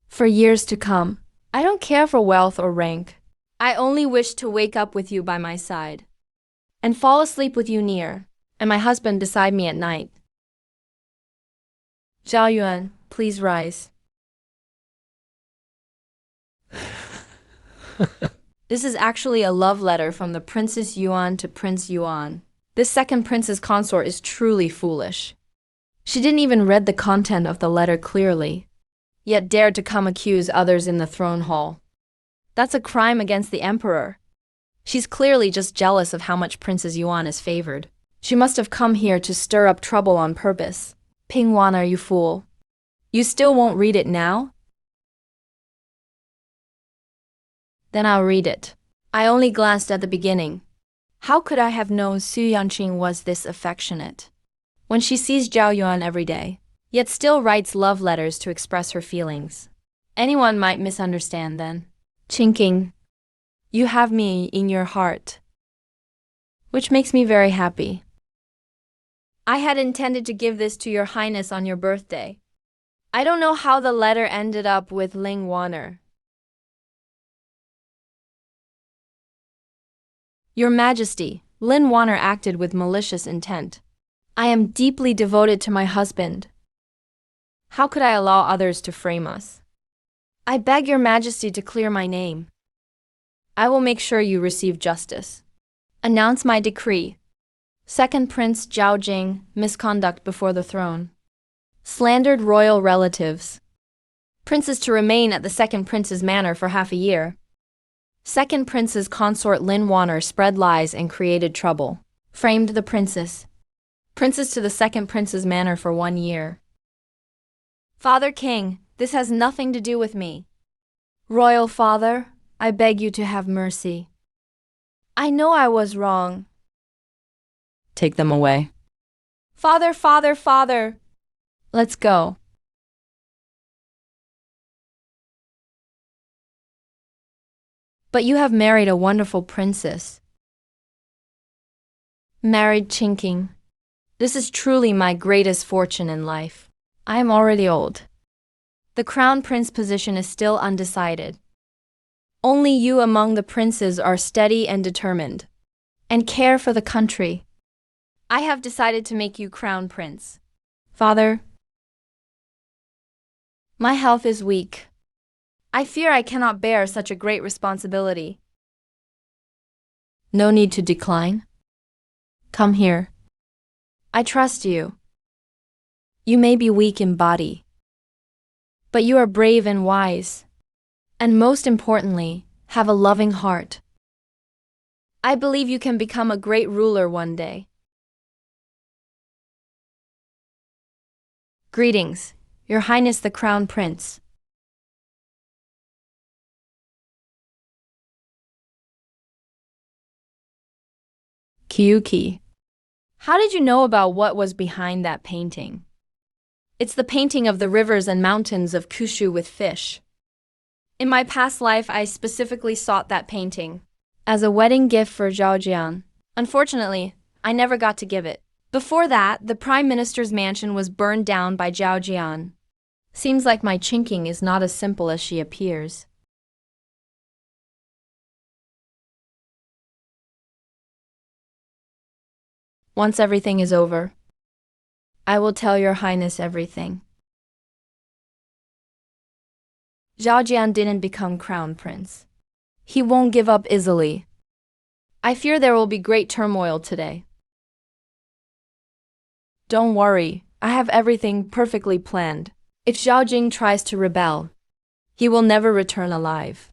Speaker 1: For years to come, I don't care for wealth or rank. I only wish to wake up with you by my side, and fall asleep with you near, and my husband beside me at night. Zhao Yuan, please rise. This is actually a love letter from the Princess Yuan to Prince Yuan. This second prince's consort is truly foolish. She didn't even read the content of the letter clearly, yet dared to come accuse others in the throne hall. That's a crime against the emperor. She's clearly just jealous of how much Princess Yuan is favored. She must have come here to stir up trouble on purpose. Ping Wan, are you fool? You still won't read it now? Then I'll read it. I only glanced at the beginning. How could I have known Su Yanqing was this affectionate? When she sees Zhao Yuan every day, yet still writes love letters to express her feelings. Anyone might misunderstand then. Yanqing, you have me in your heart, which makes me very happy. I had intended to give this to your highness on your birthday. I don't know how the letter ended up with Ling Waner. Your Majesty, Lin Waner acted with malicious intent. I am deeply devoted to my husband. How could I allow others to frame us? I beg your Majesty to clear my name. I will make sure you receive justice. Announce my decree. Second Prince Xiao Jin, misconduct before the throne. Slandered royal relatives. Princess to remain at the second prince's manor for half a year. Second prince's consort Lin Waner spread lies and created trouble. Framed the princess. Princess to the second prince's manor for 1 year. Father King, this has nothing to do with me. Royal father, I beg you to have mercy. I know I was wrong.
Speaker 2: Take them away.
Speaker 1: Father, father, father. Let's go. But you have married a wonderful princess. Married Yanqing. This is truly my greatest fortune in life. I am already old. The crown prince position is still undecided. Only you among the princes are steady and determined, and care for the country. I have decided to make you crown prince. Father, my health is weak. I fear I cannot bear such a great responsibility. No need to decline. Come here. I trust you. You may be weak in body, but you are brave and wise, and most importantly, have a loving heart. I believe you can become a great ruler one day. Greetings, Your Highness the Crown Prince. Kyuki. How did you know about what was behind that painting? It's the painting of the rivers and mountains of Kyushu with fish. In my past life, I specifically sought that painting as a wedding gift for Zhao Jian. Unfortunately, I never got to give it. Before that, the Prime Minister's mansion was burned down by Zhao Jian. Seems like my Yanqing is not as simple as she appears. Once everything is over, I will tell your highness everything. Xiao Jin didn't become crown prince. He won't give up easily. I fear there will be great turmoil today. Don't worry, I have everything perfectly planned. If Xiao Jin tries to rebel, he will never return alive.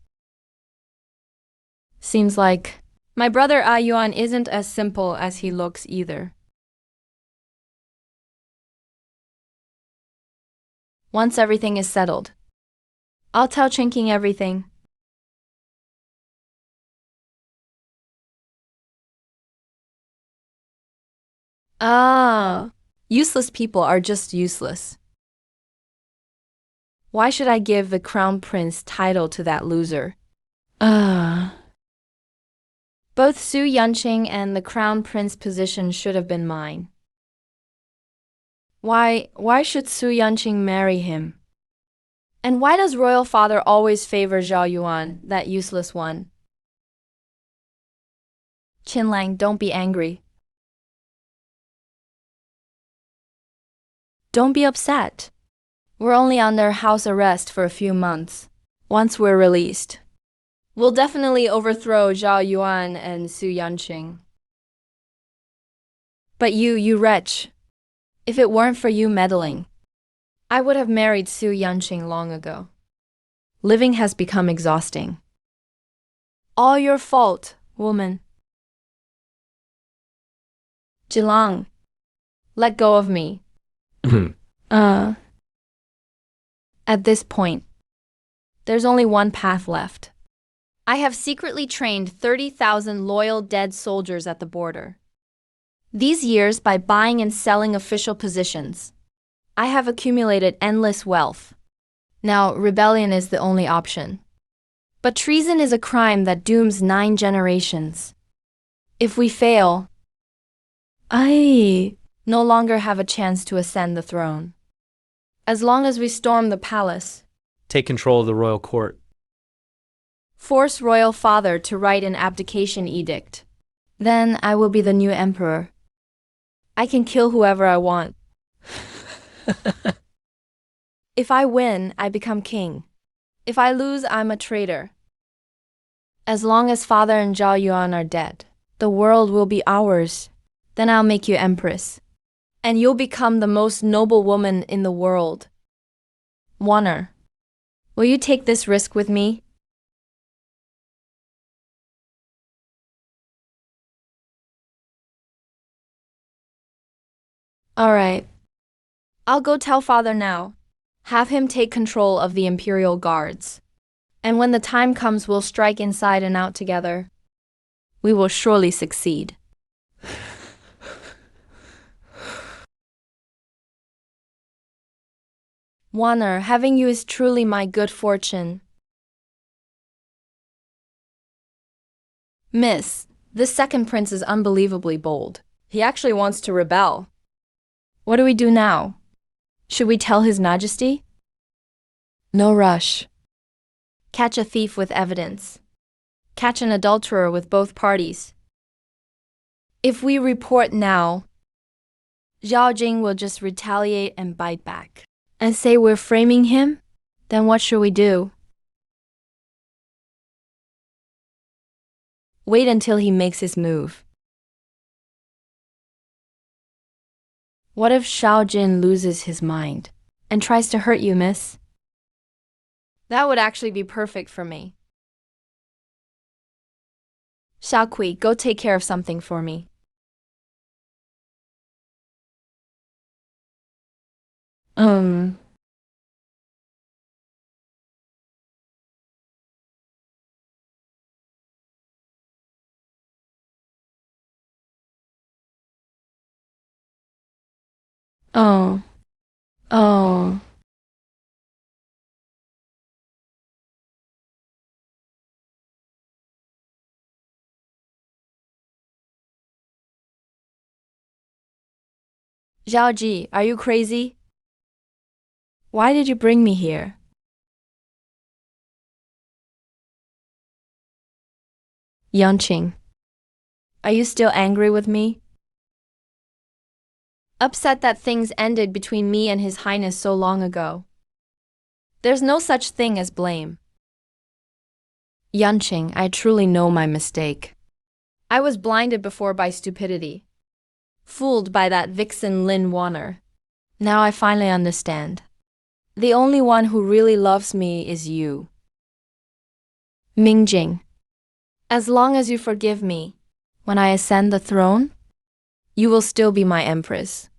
Speaker 1: Seems like my brother Yuan isn't as simple as he looks either. Once everything is settled, I'll tell Yanqing everything. Useless people are just useless. Why should I give the crown prince title to that loser? Both Su Yanqing and the crown prince position should have been mine. Why should Su Yanqing marry him? And why does royal father always favor Zhao Yuan, that useless one? Qinlang, don't be angry. Don't be upset. We're only under house arrest for a few months. Once we're released, we'll definitely overthrow Zhao Yuan and Su Yanqing. But you wretch, if it weren't for you meddling, I would have married Su Yanqing long ago. Living has become exhausting. All your fault, woman. Jilang, let go of me. At this point, there's only one path left. I have secretly trained 30,000 loyal dead soldiers at the border. These years, by buying and selling official positions, I have accumulated endless wealth. Now, rebellion is the only option. But treason is a crime that dooms 9 generations. If we fail, I no longer have a chance to ascend the throne. As long as we storm the palace,
Speaker 3: Take control of the royal court.
Speaker 1: force royal father to write an abdication edict, then I will be the new emperor. I can kill whoever I want. If I win, I become king. If I lose, I'm a traitor. As long as father and Zhao Yuan are dead, the world will be ours. Then I'll make you empress. And you'll become the most noble woman in the world. Warner, will you take this risk with me? All right. I'll go tell father now. Have him take control of the Imperial Guards. And when the time comes, we'll strike inside and out together. We will surely succeed. Warner, having you is truly my good fortune. Miss, this second prince is unbelievably bold. He actually wants to rebel. What do we do now? Should we tell His Majesty? No rush. Catch a thief with evidence. Catch an adulterer with both parties. If we report now, Xiao Jin will just retaliate and bite back. And say we're framing him? Then what should we do? Wait until he makes his move. What if Xiao Jin loses his mind and tries to hurt you, miss? That would actually be perfect for me. Xiao Kui, go take care of something for me. Oh. Oh. Xiao Ji, are you crazy? Why did you bring me here? Yanqing, are you still angry with me? Upset that things ended between me and His Highness so long ago. There's no such thing as blame. Yanqing, I truly know my mistake. I was blinded before by stupidity. Fooled by that vixen Lin Wanner. Now I finally understand. The only one who really loves me is you. Mingjing. As long as you forgive me, when I ascend the throne, you will still be my empress.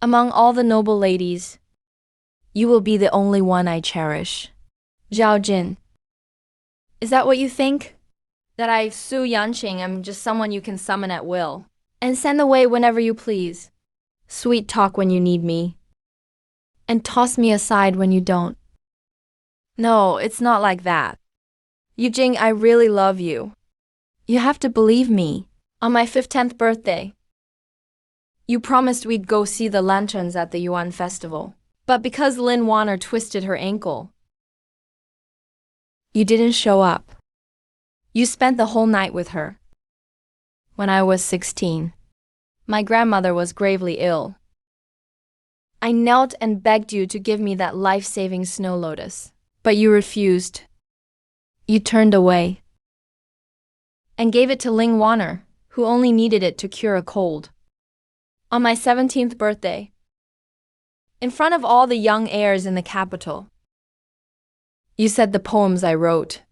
Speaker 1: Among all the noble ladies, you will be the only one I cherish. Xiao Jin. Is that what you think? That I, Su Yanqing, am just someone you can summon at will, and send away whenever you please, sweet talk when you need me, and toss me aside when you don't? No, it's not like that. Yujing, I really love you. You have to believe me. On my 15th birthday, you promised we'd go see the lanterns at the Yuan festival. But because Lin Wanner twisted her ankle, you didn't show up. You spent the whole night with her. When I was 16, my grandmother was gravely ill. I knelt and begged you to give me that life-saving snow lotus, but you refused. You turned away and gave it to Ling Wanner, who only needed it to cure a cold. On my 17th birthday, in front of all the young heirs in the capital, you said the poems I wrote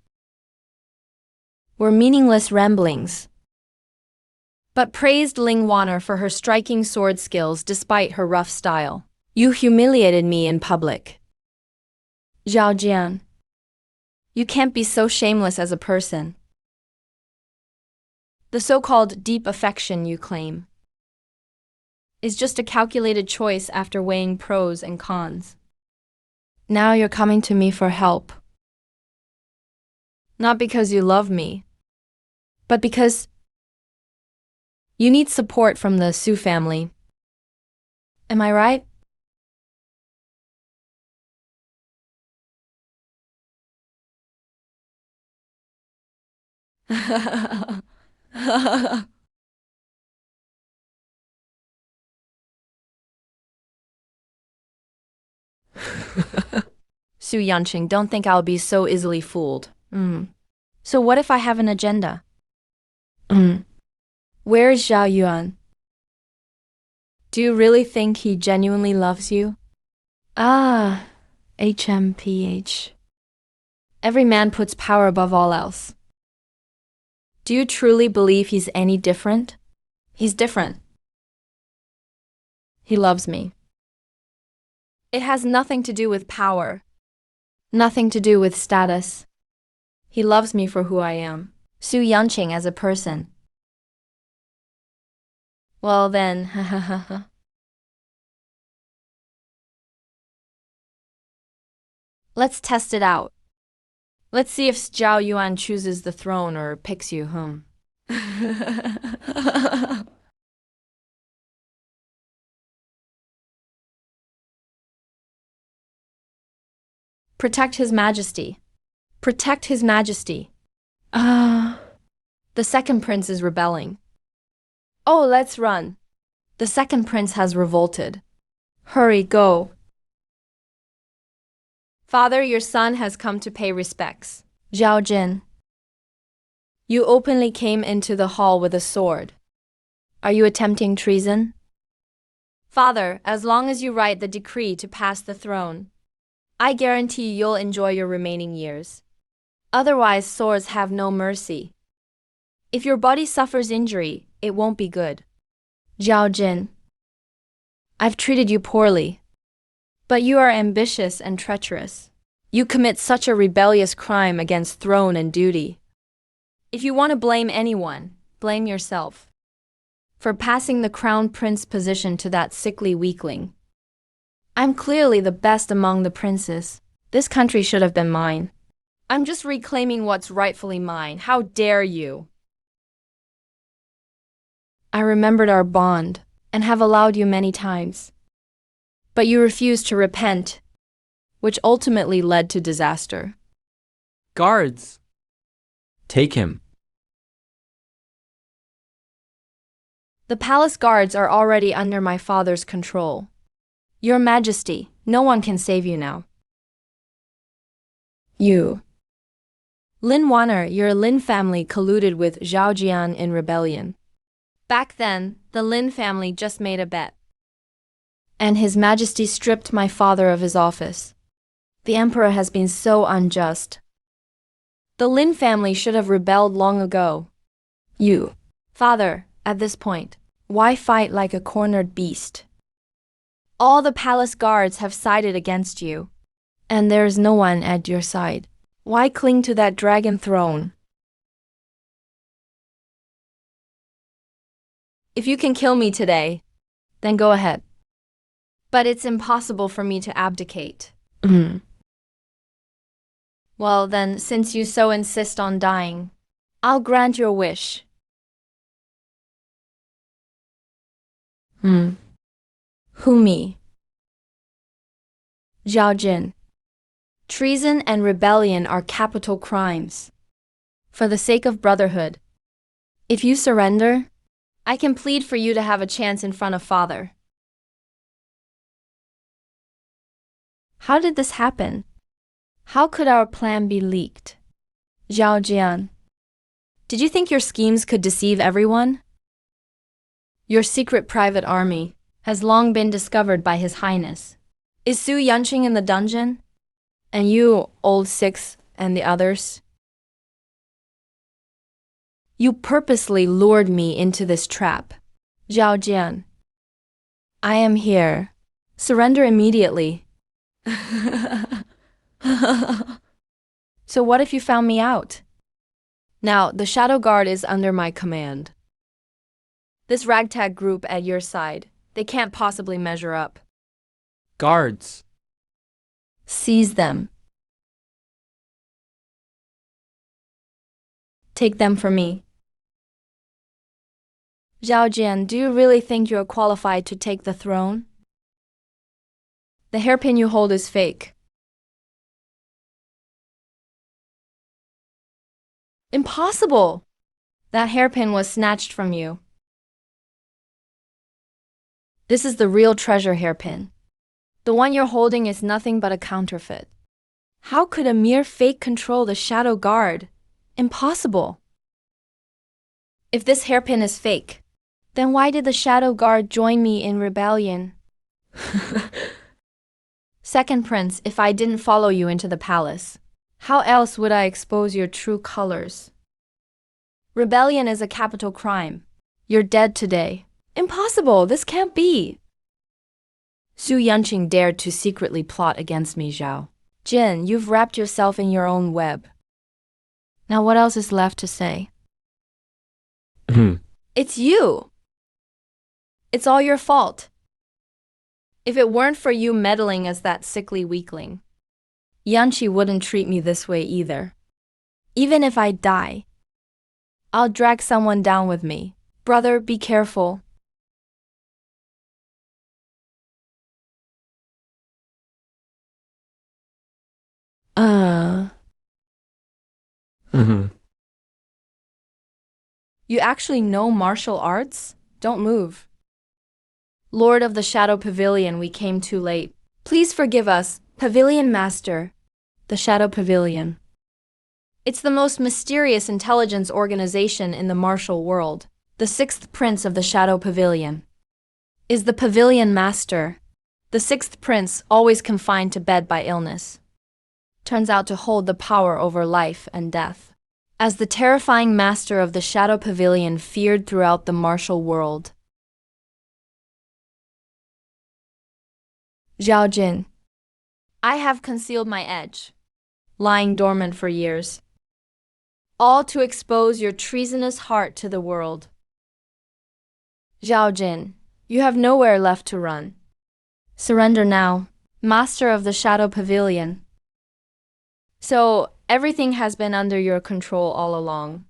Speaker 1: were meaningless ramblings, but praised Ling Wanner for her striking sword skills despite her rough style. You humiliated me in public. Xiao Jin, you can't be so shameless as a person. The so-called deep affection you claim is just a calculated choice after weighing pros and cons. Now you're coming to me for help. Not because you love me, but because you need support from the Su family. Am I right? Su Yanqing, don't think I'll be so easily fooled. So what if I have an agenda? Where is Xiao Yuan? Do you really think he genuinely loves you? Ah, HMPH. Every man puts power above all else. Do you truly believe he's any different? He's different. He loves me. It has nothing to do with power. Nothing to do with status. He loves me for who I am. Su Yanqing as a person. Well then, let's test it out. Let's see if Zhao Yuan chooses the throne or picks you, Protect His Majesty. Protect His Majesty. The second prince is rebelling. Oh, let's run. The second prince has revolted. Hurry, go. Father, your son has come to pay respects. Xiao Jin. You openly came into the hall with a sword. Are you attempting treason? Father, as long as you write the decree to pass the throne, I guarantee you'll enjoy your remaining years. Otherwise, swords have no mercy. If your body suffers injury, it won't be good. Xiao Jin. I've treated you poorly. But you are ambitious and treacherous. You commit such a rebellious crime against throne and duty. If you want to blame anyone, blame yourself for passing the crown prince position to that sickly weakling. I'm clearly the best among the princes. This country should have been mine. I'm just reclaiming what's rightfully mine. How dare you? I remembered our bond and have allowed you many times. But you refused to repent, which ultimately led to disaster.
Speaker 3: Guards! Take him.
Speaker 1: The palace guards are already under my father's control. Your Majesty, no one can save you now. You. Lin Wanner, your Lin family colluded with Xiao Jin in rebellion. Back then, the Lin family just made a bet. And His Majesty stripped my father of his office. The emperor has been so unjust. The Lin family should have rebelled long ago. You. Father, at this point, why fight like a cornered beast? All the palace guards have sided against you, and there is no one at your side. Why cling to that dragon throne? If you can kill me today, then go ahead. But it's impossible for me to abdicate. Well then, since you so insist on dying, I'll grant your wish. Who me? Xiao Jin. Treason and rebellion are capital crimes. For the sake of brotherhood, if you surrender, I can plead for you to have a chance in front of father. How did this happen? How could our plan be leaked? Xiao Jin. Did you think your schemes could deceive everyone? Your secret private army has long been discovered by His Highness. Is Su Yanqing in the dungeon? And you, Old Six, and the others? You purposely lured me into this trap. Xiao Jin. I am here. Surrender immediately. So what if you found me out? Now, the Shadow Guard is under my command. This ragtag group at your side, they can't possibly measure up.
Speaker 3: Guards.
Speaker 1: Seize them. Take them for me. Xiao Jin, do you really think you are qualified to take the throne? The hairpin you hold is fake. Impossible! That hairpin was snatched from you. This is the real treasure hairpin. The one you're holding is nothing but a counterfeit. How could a mere fake control the Shadow Guard? Impossible. If this hairpin is fake, then why did the Shadow Guard join me in rebellion? Second Prince, if I didn't follow you into the palace, how else would I expose your true colors? Rebellion is a capital crime. You're dead today. Impossible! This can't be! Su Yanqing dared to secretly plot against me, Xiao Jin, you've wrapped yourself in your own web. Now what else is left to say? It's you! It's all your fault. If it weren't for you meddling as that sickly weakling, Yanqing wouldn't treat me this way either. Even if I die, I'll drag someone down with me. Brother, be careful. You actually know martial arts? Don't move. Lord of the Shadow Pavilion, we came too late. Please forgive us, Pavilion Master. The Shadow Pavilion. It's the most mysterious intelligence organization in the martial world. The sixth prince of the Shadow Pavilion is the Pavilion Master. The sixth prince, always confined to bed by illness, turns out to hold the power over life and death. As the terrifying master of the Shadow Pavilion feared throughout the martial world. Xiao Jin. I have concealed my edge, lying dormant for years, all to expose your treasonous heart to the world. Xiao Jin, you have nowhere left to run. Surrender now, master of the Shadow Pavilion. So, everything has been under your control all along.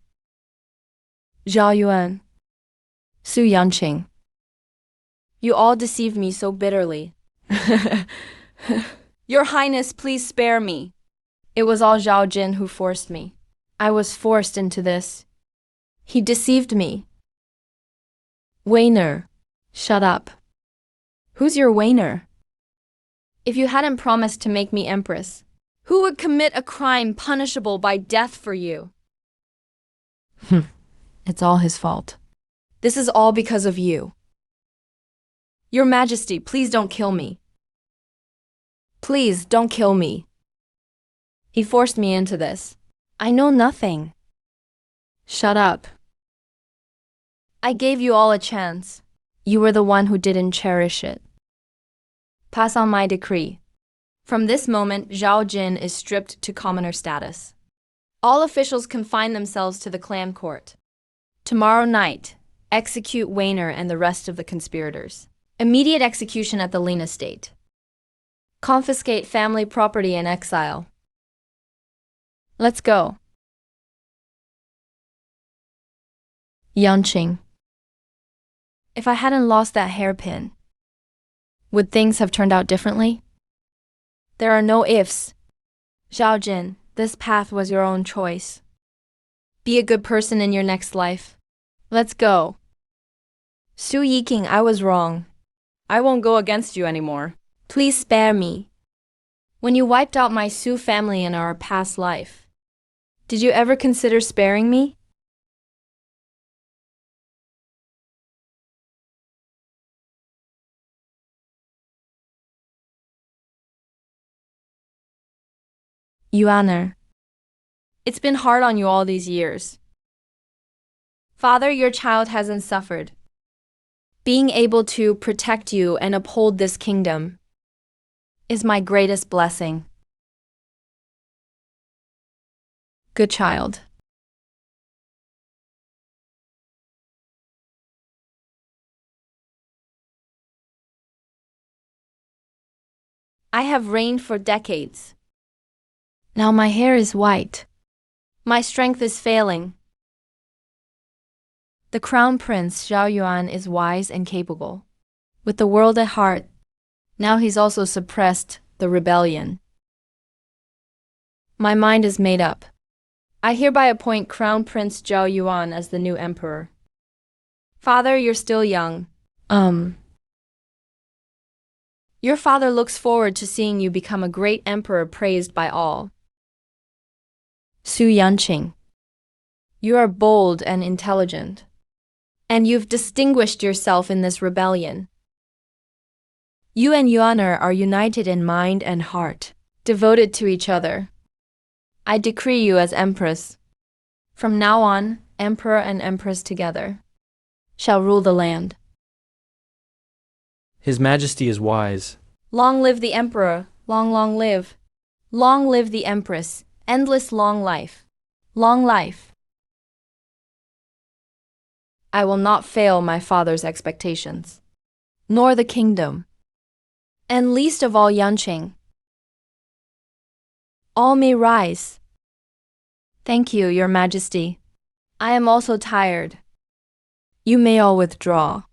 Speaker 1: Zhao Yuan. Su Yanqing. You all deceived me so bitterly. Your Highness, please spare me. It was all Xiao Jin who forced me. I was forced into this. He deceived me. Wainer. Shut up. Who's your wainer? If you hadn't promised to make me empress, who would commit a crime punishable by death for you? It's all his fault. This is all because of you. Your Majesty, please don't kill me. Please don't kill me. He forced me into this. I know nothing. Shut up. I gave you all a chance. You were the one who didn't cherish it. Pass on my decree. From this moment, Xiao Jin is stripped to commoner status. All officials confine themselves to the clan court. Tomorrow night, execute Wainer and the rest of the conspirators. Immediate execution at the Lin estate. Confiscate family property and exile. Let's go. Yanqing. If I hadn't lost that hairpin, would things have turned out differently? There are no ifs. Xiao Jin, this path was your own choice. Be a good person in your next life. Let's go. Su Yiking, I was wrong.
Speaker 2: I won't go against you anymore.
Speaker 1: Please spare me. When you wiped out my Su family in our past life, did you ever consider sparing me? Yuan, it's been hard on you all these years. Father, your child hasn't suffered. Being able to protect you and uphold this kingdom is my greatest blessing. Good child. I have reigned for decades. Now my hair is white. My strength is failing. The Crown Prince Xiao Yuan is wise and capable. With the world at heart, now he's also suppressed the rebellion. My mind is made up. I hereby appoint Crown Prince Xiao Yuan as the new emperor. Father, you're still young. Your father looks forward to seeing you become a great emperor praised by all. Su Yanqing, you are bold and intelligent, and you've distinguished yourself in this rebellion. You and Yuan are united in mind and heart, devoted to each other. I decree you as empress. From now on, emperor and empress together shall rule the land.
Speaker 3: His Majesty is wise.
Speaker 1: Long live the emperor, long live. Long live the empress, endless long life. Long life. I will not fail my father's expectations, nor the kingdom, and least of all Yanqing. All may rise. Thank you, Your Majesty. I am also tired. You may all withdraw.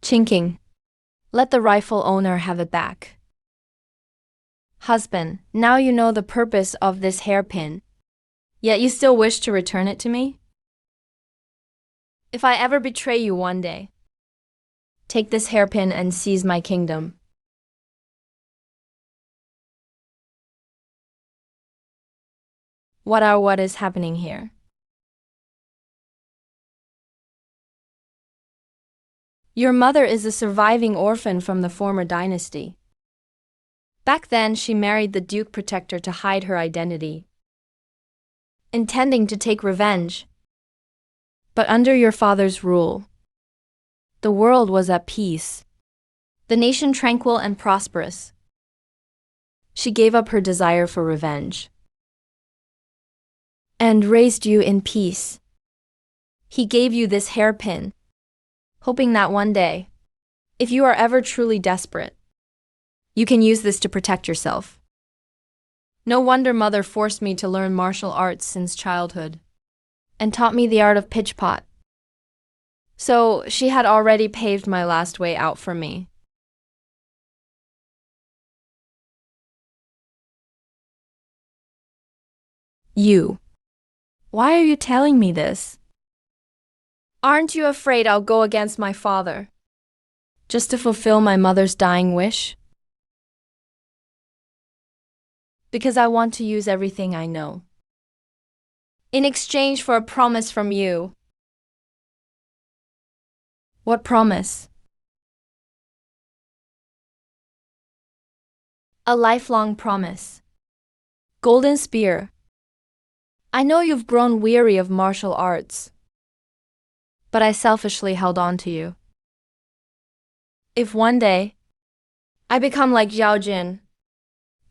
Speaker 1: Chinking. Let the rightful owner have it back. Husband, now you know the purpose of this hairpin, yet you still wish to return it to me? If I ever betray you one day, take this hairpin and seize my kingdom. What is happening here? Your mother is a surviving orphan from the former dynasty. Back then, she married the Duke Protector to hide her identity, intending to take revenge. But under your father's rule, the world was at peace, the nation tranquil and prosperous. She gave up her desire for revenge and raised you in peace. He gave you this hairpin, hoping that one day, if you are ever truly desperate, you can use this to protect yourself. No wonder Mother forced me to learn martial arts since childhood, and taught me the art of pitch pot. So she had already paved my last way out for me. You. Why are you telling me this? Aren't you afraid I'll go against my father? Just to fulfill my mother's dying wish? Because I want to use everything I know. In exchange for a promise from you. What promise? A lifelong promise. Golden Spear. I know you've grown weary of martial arts, but I selfishly held on to you. If one day I become like Xiao Jin,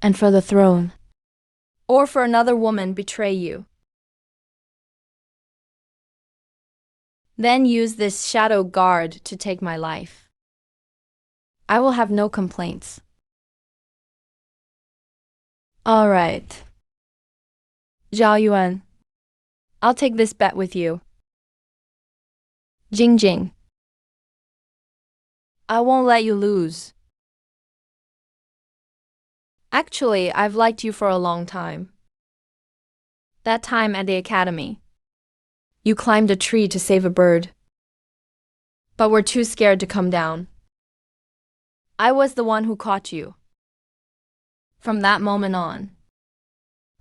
Speaker 1: and for the throne, or for another woman betray you, then use this shadow guard to take my life. I will have no complaints. All right. Zhao Yuan, I'll take this bet with you. Jing. I won't let you lose. Actually, I've liked you for a long time. That time at the academy, you climbed a tree to save a bird, but were too scared to come down. I was the one who caught you. From that moment on,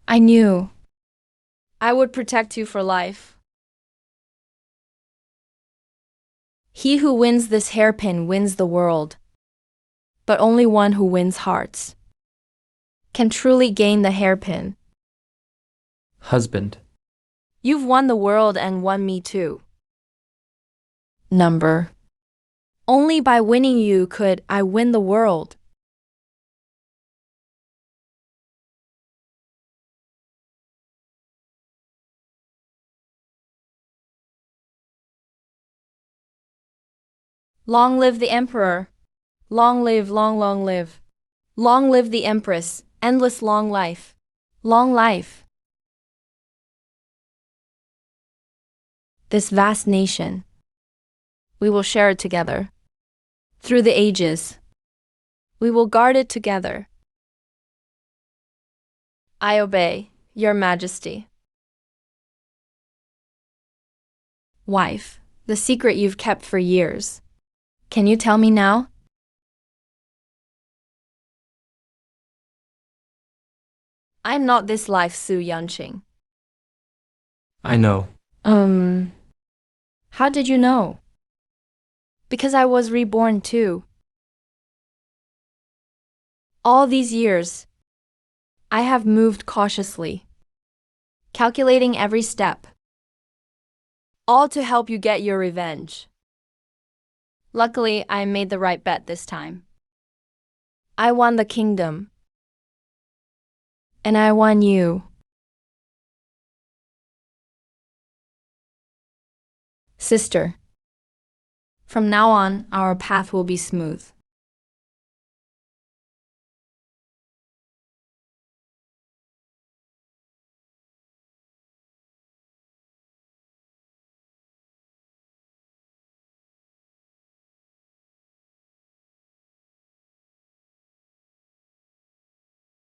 Speaker 1: I knew I would protect you for life. He who wins this hairpin wins the world, but only one who wins hearts can truly gain the hairpin.
Speaker 3: Husband.
Speaker 1: You've won the world and won me too. Number. Only by winning you could I win the world. Long live the emperor. Long live, long live. Long live the empress. Endless long life. Long life. This vast nation. We will share it together. Through the ages. We will guard it together. I obey, Your Majesty. Wife, the secret you've kept for years. Can you tell me now? I'm not this life's Su Yanqing.
Speaker 3: I know.
Speaker 1: How did you know? Because I was reborn too. All these years, I have moved cautiously, calculating every step, all to help you get your revenge. Luckily, I made the right bet this time. I won the kingdom. And I won you. Sister, from now on, our path will be smooth.